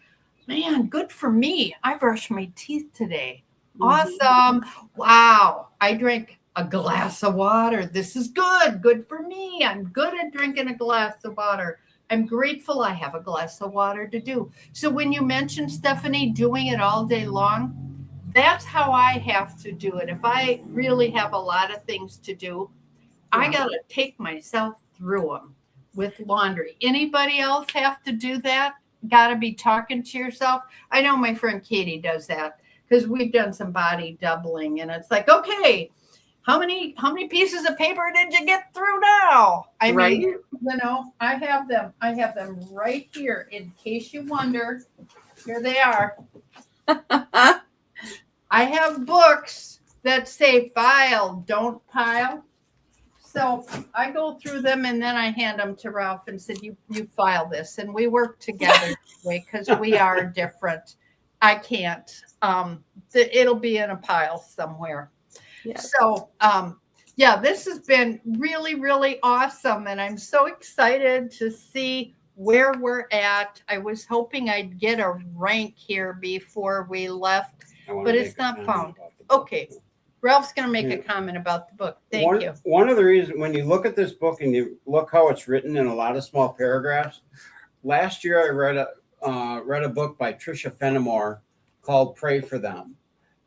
Man, good for me. I brushed my teeth today. Awesome. Wow. I drank a glass of water. This is good. Good for me. I'm good at drinking a glass of water. I'm grateful I have a glass of water to do. So when you mentioned, Stephanie, doing it all day long, that's how I have to do it. If I really have a lot of things to do, I got to take myself through them with laundry. Anybody else have to do that? Got to be talking to yourself. I know my friend Katie does that because we've done some body doubling, and it's like, okay, how many pieces of paper did you get through now? I mean, you know, I have them right here in case you wonder. Here they are. I have books that say file, don't pile. So I go through them and then I hand them to Ralph and said, you file this. And we work together because we are different. I can't. It'll be in a pile somewhere. Yes. So, yeah, this has been really, really awesome. And I'm so excited to see where we're at. I was hoping I'd get a rank here before we left, but it's not found. Okay. Ralph's going to make a comment about the book. Thank you. One of the reasons, when you look at this book and you look how it's written in a lot of small paragraphs, last year I read a book by Tricia Fenimore called Pray for Them.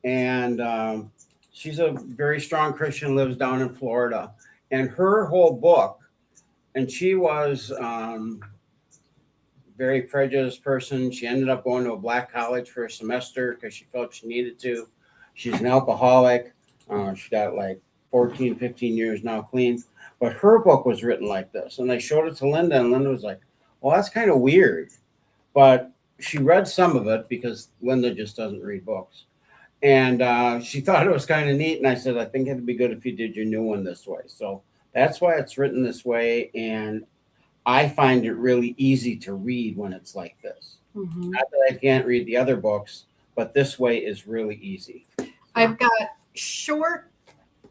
And she's a very strong Christian, lives down in Florida. And her whole book, and she was very prejudiced person. She ended up going to a black college for a semester because she felt she needed to. She's an alcoholic. She got like 14, 15 years now clean. But her book was written like this. And I showed it to Linda, and Linda was like, well, that's kind of weird. But she read some of it because Linda just doesn't read books. And she thought it was kind of neat. And I said, I think it'd be good if you did your new one this way. So that's why it's written this way. And I find it really easy to read when it's like this. Mm-hmm. Not that I can't read the other books, but this way is really easy. I've got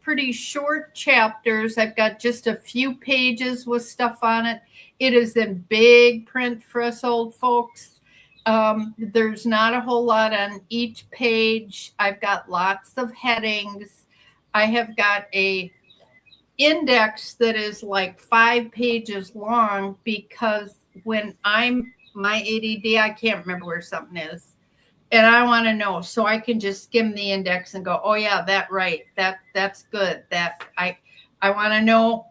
pretty short chapters. I've got just a few pages with stuff on it. It is in big print for us old folks. There's not a whole lot on each page. I've got lots of headings. I have got a index that is like 5 pages long because when my ADD, I can't remember where something is. And I want to know, so I can just skim the index and go, oh yeah, that's good. That I want to know,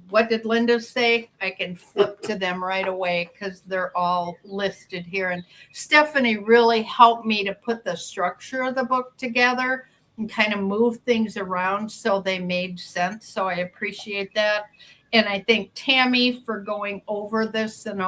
what did Linda say? I can flip to them right away because they're all listed here. And Stephanie really helped me to put the structure of the book together and kind of move things around so they made sense. So I appreciate that. And I thank Tammy for going over this and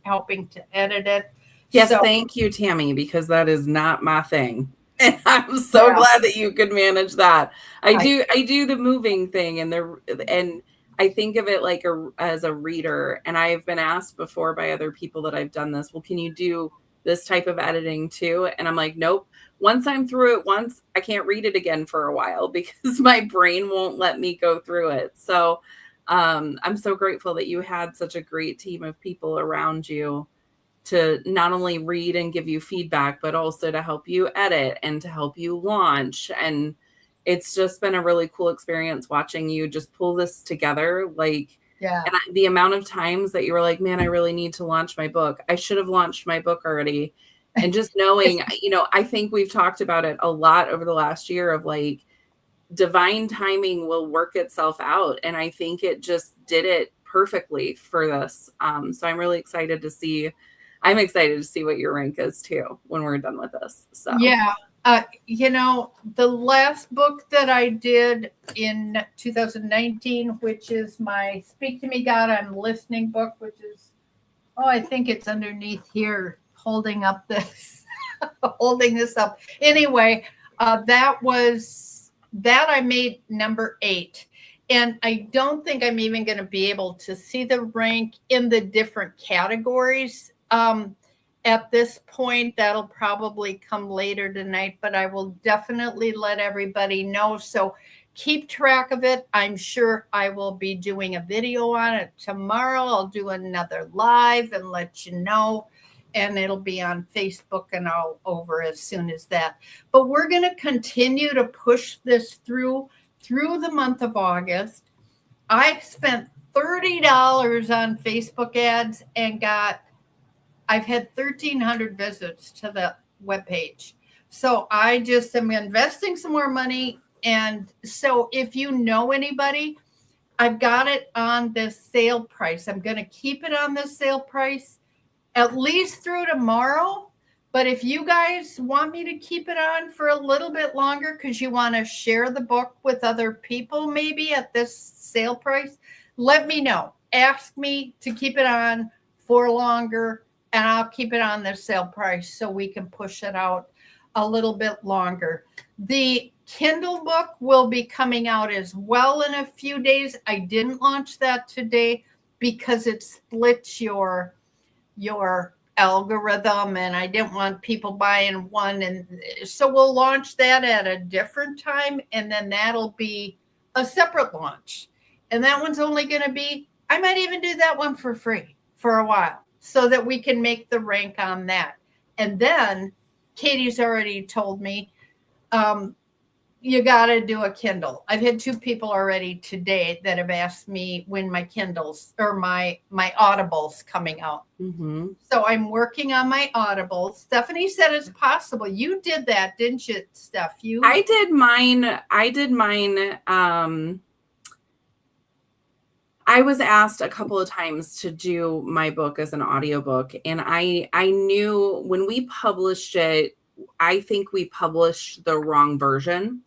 helping to edit it. Yes, thank you, Tammy, because that is not my thing. And I'm so glad that you could manage that. I do the moving thing and I think of it like as a reader. And I've been asked before by other people that I've done this, well, can you do this type of editing too? And I'm like, nope. Once I'm through it once, I can't read it again for a while because my brain won't let me go through it. So I'm so grateful that you had such a great team of people around you to not only read and give you feedback, but also to help you edit and to help you launch. And it's just been a really cool experience watching you just pull this together. Like, Yeah. and the amount of times that you were like, man, I really need to launch my book. I should have launched my book already. And just knowing, I think we've talked about it a lot over the last year of like, divine timing will work itself out. And I think it just did it perfectly for this. So I'm excited to see what your rank is too when we're done with this. So yeah. The last book that I did in 2019, which is my Speak to Me God, I'm Listening book, which is, I think it's underneath here, holding up this, holding this up. Anyway, that I made number 8. And I don't think I'm even going to be able to see the rank in the different categories. At this point, that'll probably come later tonight, but I will definitely let everybody know. So keep track of it. I'm sure I will be doing a video on it tomorrow. I'll do another live and let you know. And it'll be on Facebook and all over as soon as that. But we're going to continue to push this through the month of August. I spent $30 on Facebook ads and I've had 1,300 visits to the webpage. So I just am investing some more money. And so if you know anybody, I've got it on this sale price. I'm going to keep it on this sale price at least through tomorrow. But if you guys want me to keep it on for a little bit longer because you want to share the book with other people, maybe at this sale price, let me know. Ask me to keep it on for longer, and I'll keep it on the sale price so we can push it out a little bit longer. The Kindle book will be coming out as well in a few days. I didn't launch that today because it splits your algorithm, and I didn't want people buying one. And so we'll launch that at a different time, and then that'll be a separate launch. And that one's only going to be, I might even do that one for free for a while so that we can make the rank on that. And then Katie's already told me, you got to do a Kindle. I've had 2 people already today that have asked me when my Kindles or my Audible's coming out. Mm-hmm. So I'm working on my Audible. Stephanie said it's possible. You did that, didn't you, Steph? I did mine. I was asked a couple of times to do my book as an audiobook. And I knew when we published it, I think we published the wrong version.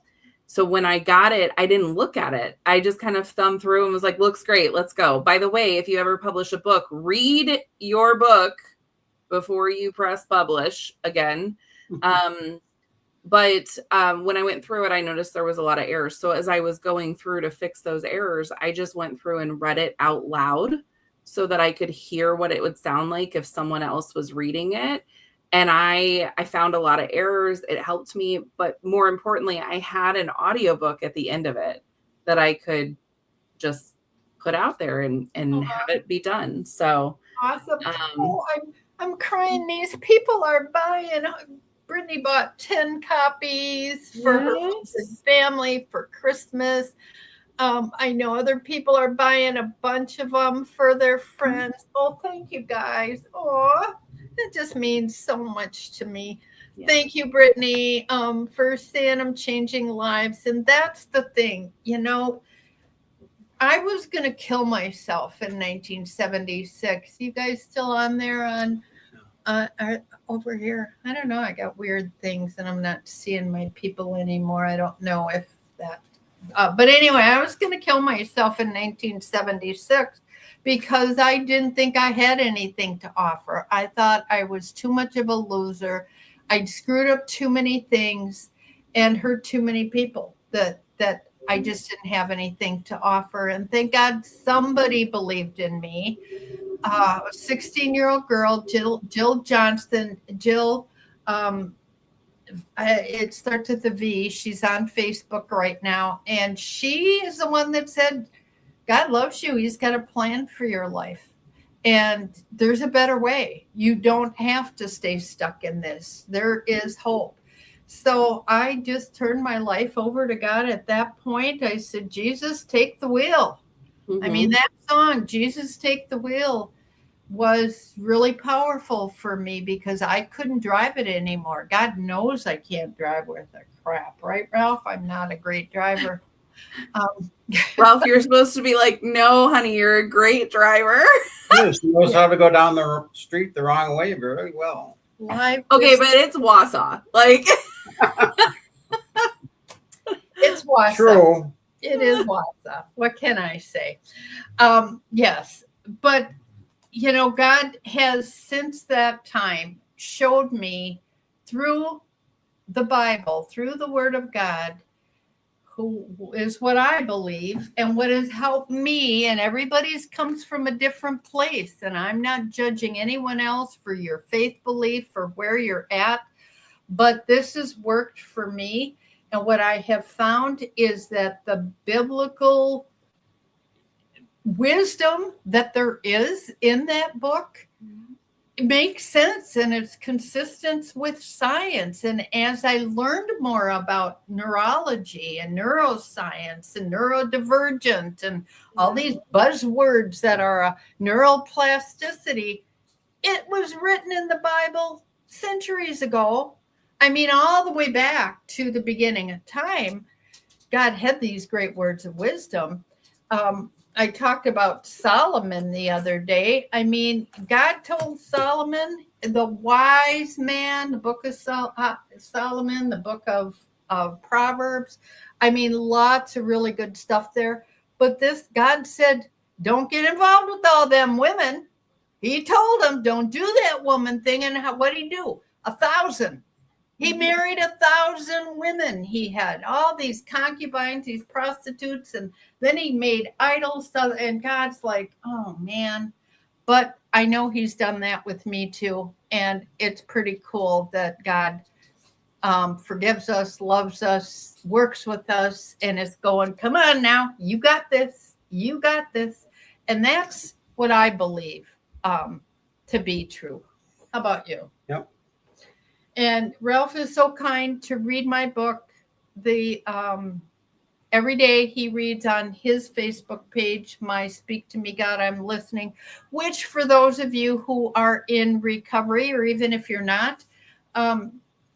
So when I got it, I didn't look at it. I just kind of thumbed through and was like, looks great. Let's go. By the way, if you ever publish a book, read your book before you press publish again. But when I went through it, I noticed there was a lot of errors. So as I was going through to fix those errors, I just went through and read it out loud so that I could hear what it would sound like if someone else was reading it. And I found a lot of errors. It helped me. But more importantly, I had an audiobook at the end of it that I could just put out there and have it be done. So awesome. I'm crying. These people are buying. Brittany bought 10 copies for her family for Christmas. I know other people are buying a bunch of them for their friends. Oh, thank you guys. Oh, that just means so much to me. Yeah. Thank you, Brittany, for saying I'm changing lives. And that's the thing, I was going to kill myself in 1976. You guys still on there over here? I don't know. I got weird things and I'm not seeing my people anymore. I don't know if that, but anyway, I was going to kill myself in 1976 because I didn't think I had anything to offer. I thought I was too much of a loser. I'd screwed up too many things and hurt too many people that I just didn't have anything to offer. And thank God somebody believed in me. A 16-year-old girl, Jill Johnston. Jill, it starts with a V. She's on Facebook right now. And she is the one that said, God loves you. He's got a plan for your life. And there's a better way. You don't have to stay stuck in this. There is hope. So I just turned my life over to God at that point. I said, Jesus, take the wheel. I mean, Mhm. that song, Jesus, Take the Wheel, was really powerful for me because I couldn't drive it anymore. God knows I can't drive worth a crap, right, Ralph? I'm not a great driver. Um, Ralph, you're supposed to be like, no, honey, you're a great driver. Yes, he knows how to go down the street the wrong way very well. life Okay, is, but it's Wausau. Like, it's Wausau. True. It is Wausau. What can I say? Yes, but God has since that time showed me through the Bible, through the Word of God, who is what I believe and what has helped me. And everybody's comes from a different place. And I'm not judging anyone else for your faith belief or where you're at, but this has worked for me. And what I have found is that the biblical wisdom that there is in that book, it makes sense and it's consistent with science. And as I learned more about neurology and neuroscience and neurodivergent and all these buzzwords that are neuroplasticity, it was written in the Bible centuries ago. I mean, all the way back to the beginning of time, God had these great words of wisdom. I talked about Solomon the other day. I mean, God told Solomon, the wise man, the book of Solomon, the book of Proverbs. I mean, lots of really good stuff there. But this, God said, don't get involved with all them women. He told him, don't do that woman thing. And what did he do? 1,000. He married 1,000 women. He had all these concubines, these prostitutes, and then he made idols. And God's like, oh man. But I know he's done that with me too. And it's pretty cool that God forgives us, loves us, works with us, and is going, come on now, you got this. You got this. And that's what I believe to be true. How about you? Yep. And Ralph is so kind to read my book. The every day he reads on his Facebook page, my Speak to Me God, I'm Listening, which for those of you who are in recovery, or even if you're not,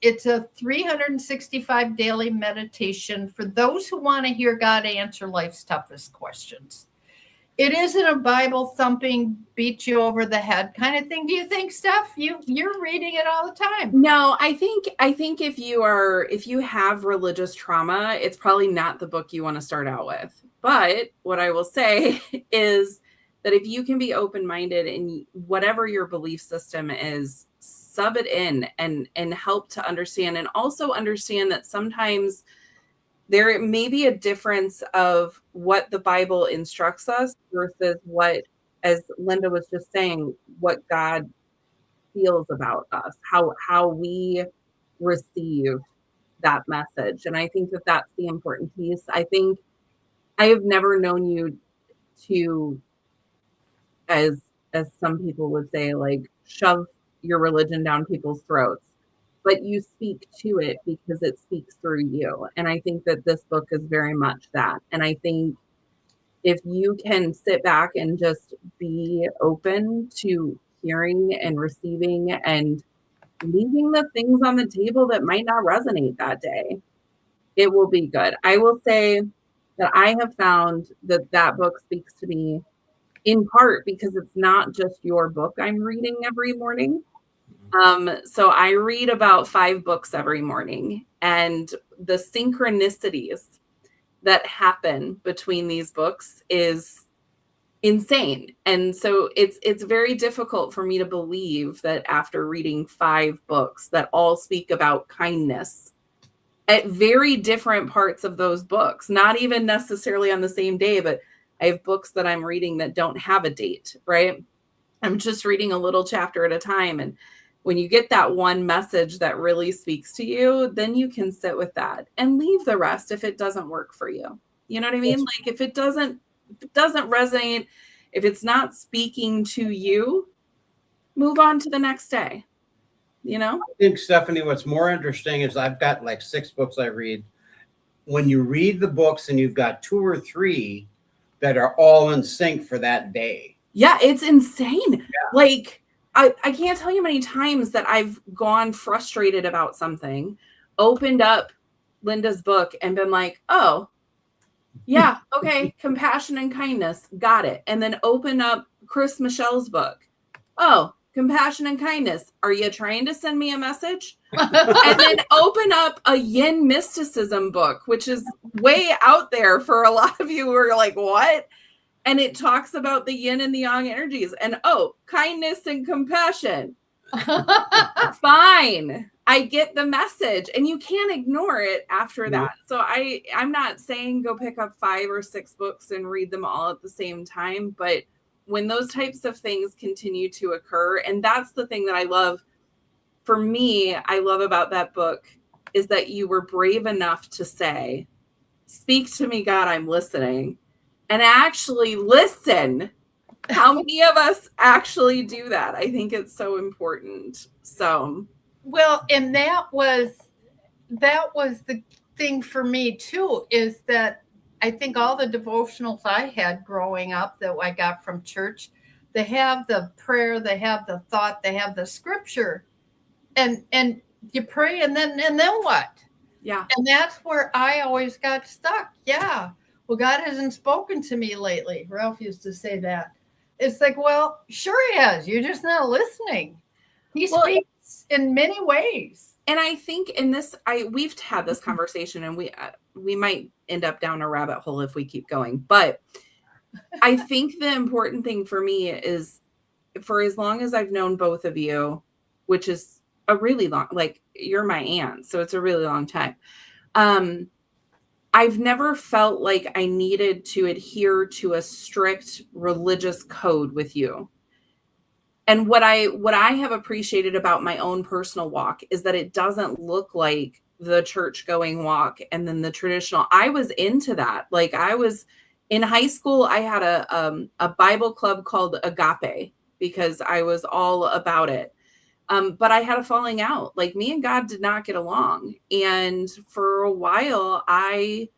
it's a 365 daily meditation for those who want to hear God answer life's toughest questions. It isn't a Bible thumping, beat you over the head kind of thing. Do you think, Steph? You're reading it all the time. No, I think if you have religious trauma, it's probably not the book you want to start out with. But what I will say is that if you can be open-minded in whatever your belief system is, sub it in and help to understand, and also understand that sometimes there may be a difference of what the Bible instructs us versus what, as Linda was just saying, what God feels about us, how we receive that message. And I think that that's the important piece. I think I have never known you to, as some people would say, like shove your religion down people's throats, but you speak to it because it speaks through you. And I think that this book is very much that. And I think if you can sit back and just be open to hearing and receiving and leaving the things on the table that might not resonate that day, it will be good. I will say that I have found that book speaks to me in part because it's not just your book I'm reading every morning. So I read about 5 books every morning, and the synchronicities that happen between these books is insane. And so it's very difficult for me to believe that after reading 5 books that all speak about kindness at very different parts of those books, not even necessarily on the same day, but I have books that I'm reading that don't have a date, right? I'm just reading a little chapter at a time. And when you get that one message that really speaks to you, then you can sit with that and leave the rest if it doesn't work for you. You know what I mean? Yes. Like if it doesn't resonate, if it's not speaking to you, move on to the next day. you know? I think, Stephanie, what's more interesting is I've got like 6 books I read. When you read the books and you've got 2 or 3 that are all in sync for that day. Yeah, it's insane. Like, I can't tell you how many times that I've gone frustrated about something, opened up Linda's book and been like, oh, yeah, okay, compassion and kindness, got it. And then open up Chris Michelle's book. Oh, compassion and kindness. Are you trying to send me a message? And then open up a yin mysticism book, which is way out there for a lot of you who are like, what? And it talks about the yin and the yang energies. And oh, kindness and compassion. Fine. I get the message, and you can't ignore it after that. So I'm not saying go pick up 5 or 6 books and read them all at the same time, but when those types of things continue to occur, and that's the thing that I love, for me, I love about that book is that you were brave enough to say, speak to me, God, I'm listening, and actually listen. How many of us actually do that? I think it's so important. So, well, and that was the thing for me too, is that I think all the devotionals I had growing up that I got from church, they have the prayer, they have the thought, they have the scripture, and you pray, and then what? yeah. And that's where I always got stuck. Yeah. Well, God hasn't spoken to me lately. Ralph used to say that. It's like, well, sure he has. You're just not listening. He speaks in many ways. And I think in this, we've had this conversation, and we might end up down a rabbit hole if we keep going. But I think the important thing for me is, for as long as I've known both of you, which is a really long, like, you're my aunt, so it's a really long time. I've never felt like I needed to adhere to a strict religious code with you. And what I have appreciated about my own personal walk is that it doesn't look like the church going walk and then the traditional. I was into that. Like, I was in high school, I had a Bible club called Agape because I was all about it. But I had a falling out. Like, me and God did not get along. And for a while, I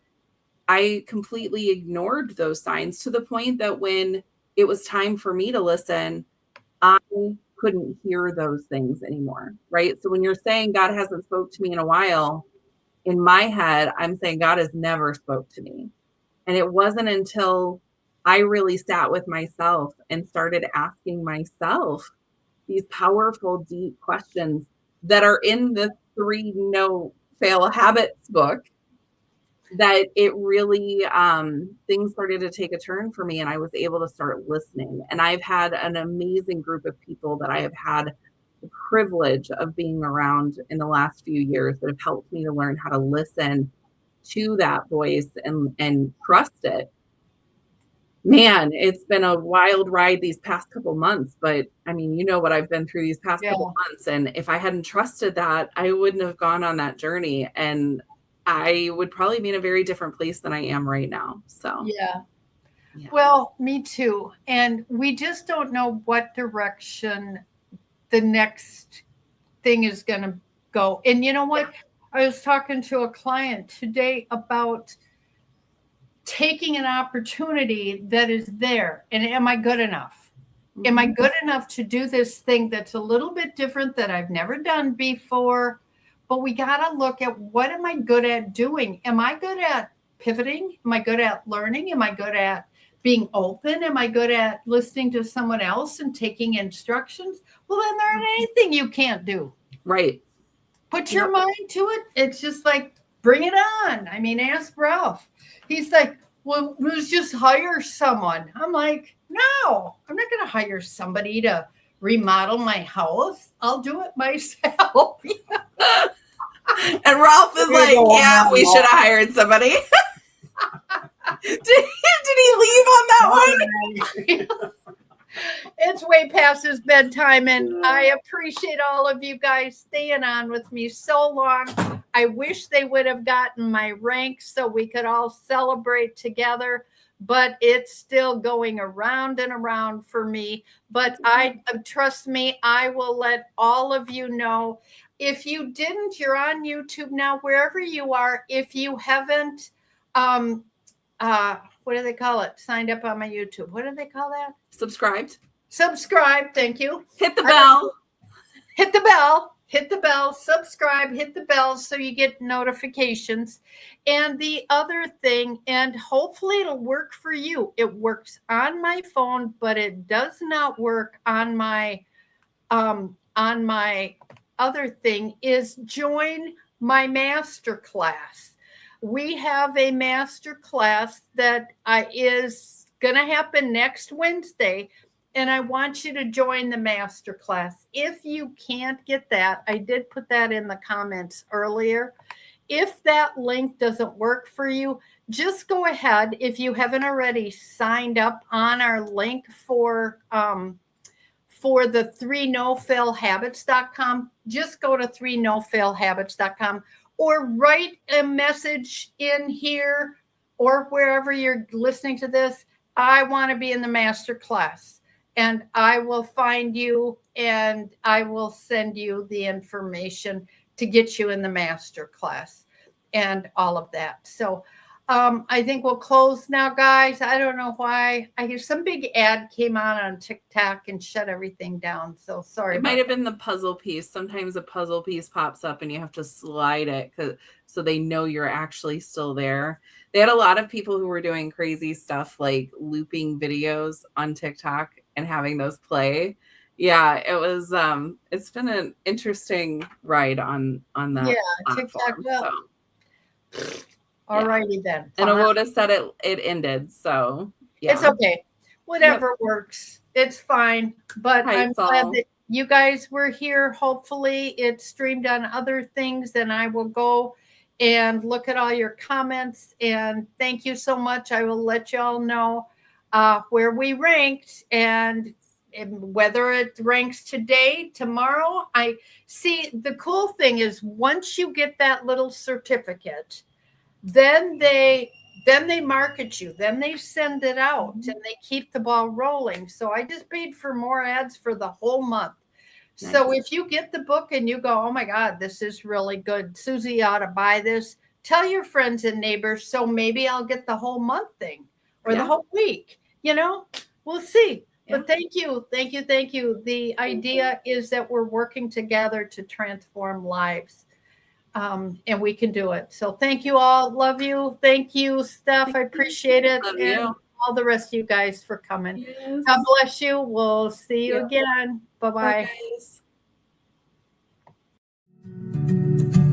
completely ignored those signs, to the point that when it was time for me to listen, I couldn't hear those things anymore. Right. So when you're saying God hasn't spoke to me in a while, in my head, I'm saying God has never spoke to me. And it wasn't until I really sat with myself and started asking myself these powerful, deep questions that are in the 3 No Fail Habits book, that it really, things started to take a turn for me, and I was able to start listening. And I've had an amazing group of people that I have had the privilege of being around in the last few years that have helped me to learn how to listen to that voice and trust it. Man, it's been a wild ride these past couple months, but I mean, you know what I've been through these past couple months. And if I hadn't trusted that, I wouldn't have gone on that journey. And I would probably be in a very different place than I am right now. So, yeah. Well, me too. And we just don't know what direction the next thing is going to go. And you know what? I was talking to a client today about taking an opportunity that is there, and am I good enough? Mm-hmm. Am I good enough to do this thing that's a little bit different that I've never done before? But we got to look at, what am I good at doing? Am I good at pivoting? Am I good at learning? Am I good at being open? Am I good at listening to someone else and taking instructions? Well, then there ain't anything you can't do. Right. Put your mind to it. It's just like, bring it on. I mean, ask Ralph. He's like, well, let's just hire someone. I'm like, no, I'm not going to hire somebody to remodel my house. I'll do it myself. And Ralph is like, yeah, we should have hired somebody. Did he leave on that one? It's way past his bedtime, and I appreciate all of you guys staying on with me so long. I wish they would have gotten my rank so we could all celebrate together. but it's still going around and around for me. But I trust me, I will let all of you know. If you didn't, you're on YouTube now, wherever you are. If you haven't, what do they call it? Signed up on my YouTube. What do they call that? Subscribed. Subscribe. Thank you. Hit the bell. Hit the bell. Hit the bell. Subscribe. Hit the bell so you get notifications. And the other thing, and hopefully it'll work for you. It works on my phone, but it does not work on my other thing. Is join my master class. We have a master class that is going to happen next Wednesday, and I want you to join the master class. If you can't get that, I did put that in the comments earlier. If that link doesn't work for you, just go ahead. If you haven't already signed up on our link for the 3nofailhabits.com, just go to 3nofailhabits.com. Or write a message in here or wherever you're listening to this. I want to be in the master class, and I will find you and I will send you the information to get you in the master class and all of that. So I think we'll close now, guys. I don't know why. I hear some big ad came on TikTok and shut everything down. So sorry. It might have been the puzzle piece. Sometimes a puzzle piece pops up and you have to slide it so they know you're actually still there. They had a lot of people who were doing crazy stuff like looping videos on TikTok and having those play. Yeah, it was it's been an interesting ride on that TikTok. platform. All righty then. And Awoda said it ended, so yeah. It's okay. Whatever works. It's fine. But I'm glad that you guys were here. Hopefully it's streamed on other things, and I will go and look at all your comments. And thank you so much. I will let you all know where we ranked and whether it ranks today, tomorrow. I see the cool thing is once you get that little certificate, then they market you, then they send it out, and they keep the ball rolling. So I just paid for more ads for the whole month. Nice. So if you get the book and you go, oh my God, this is really good, Susie ought to buy this, tell your friends and neighbors. So maybe I'll get the whole month thing or the whole week, we'll see. Yeah. But thank you. The idea is that we're working together to transform lives. And we can do it. So thank you all. Love you. Thank you, Steph. I appreciate it. Love and you. All the rest of you guys for coming. Yes. God bless you. We'll see you again. Bye-bye. Bye, guys.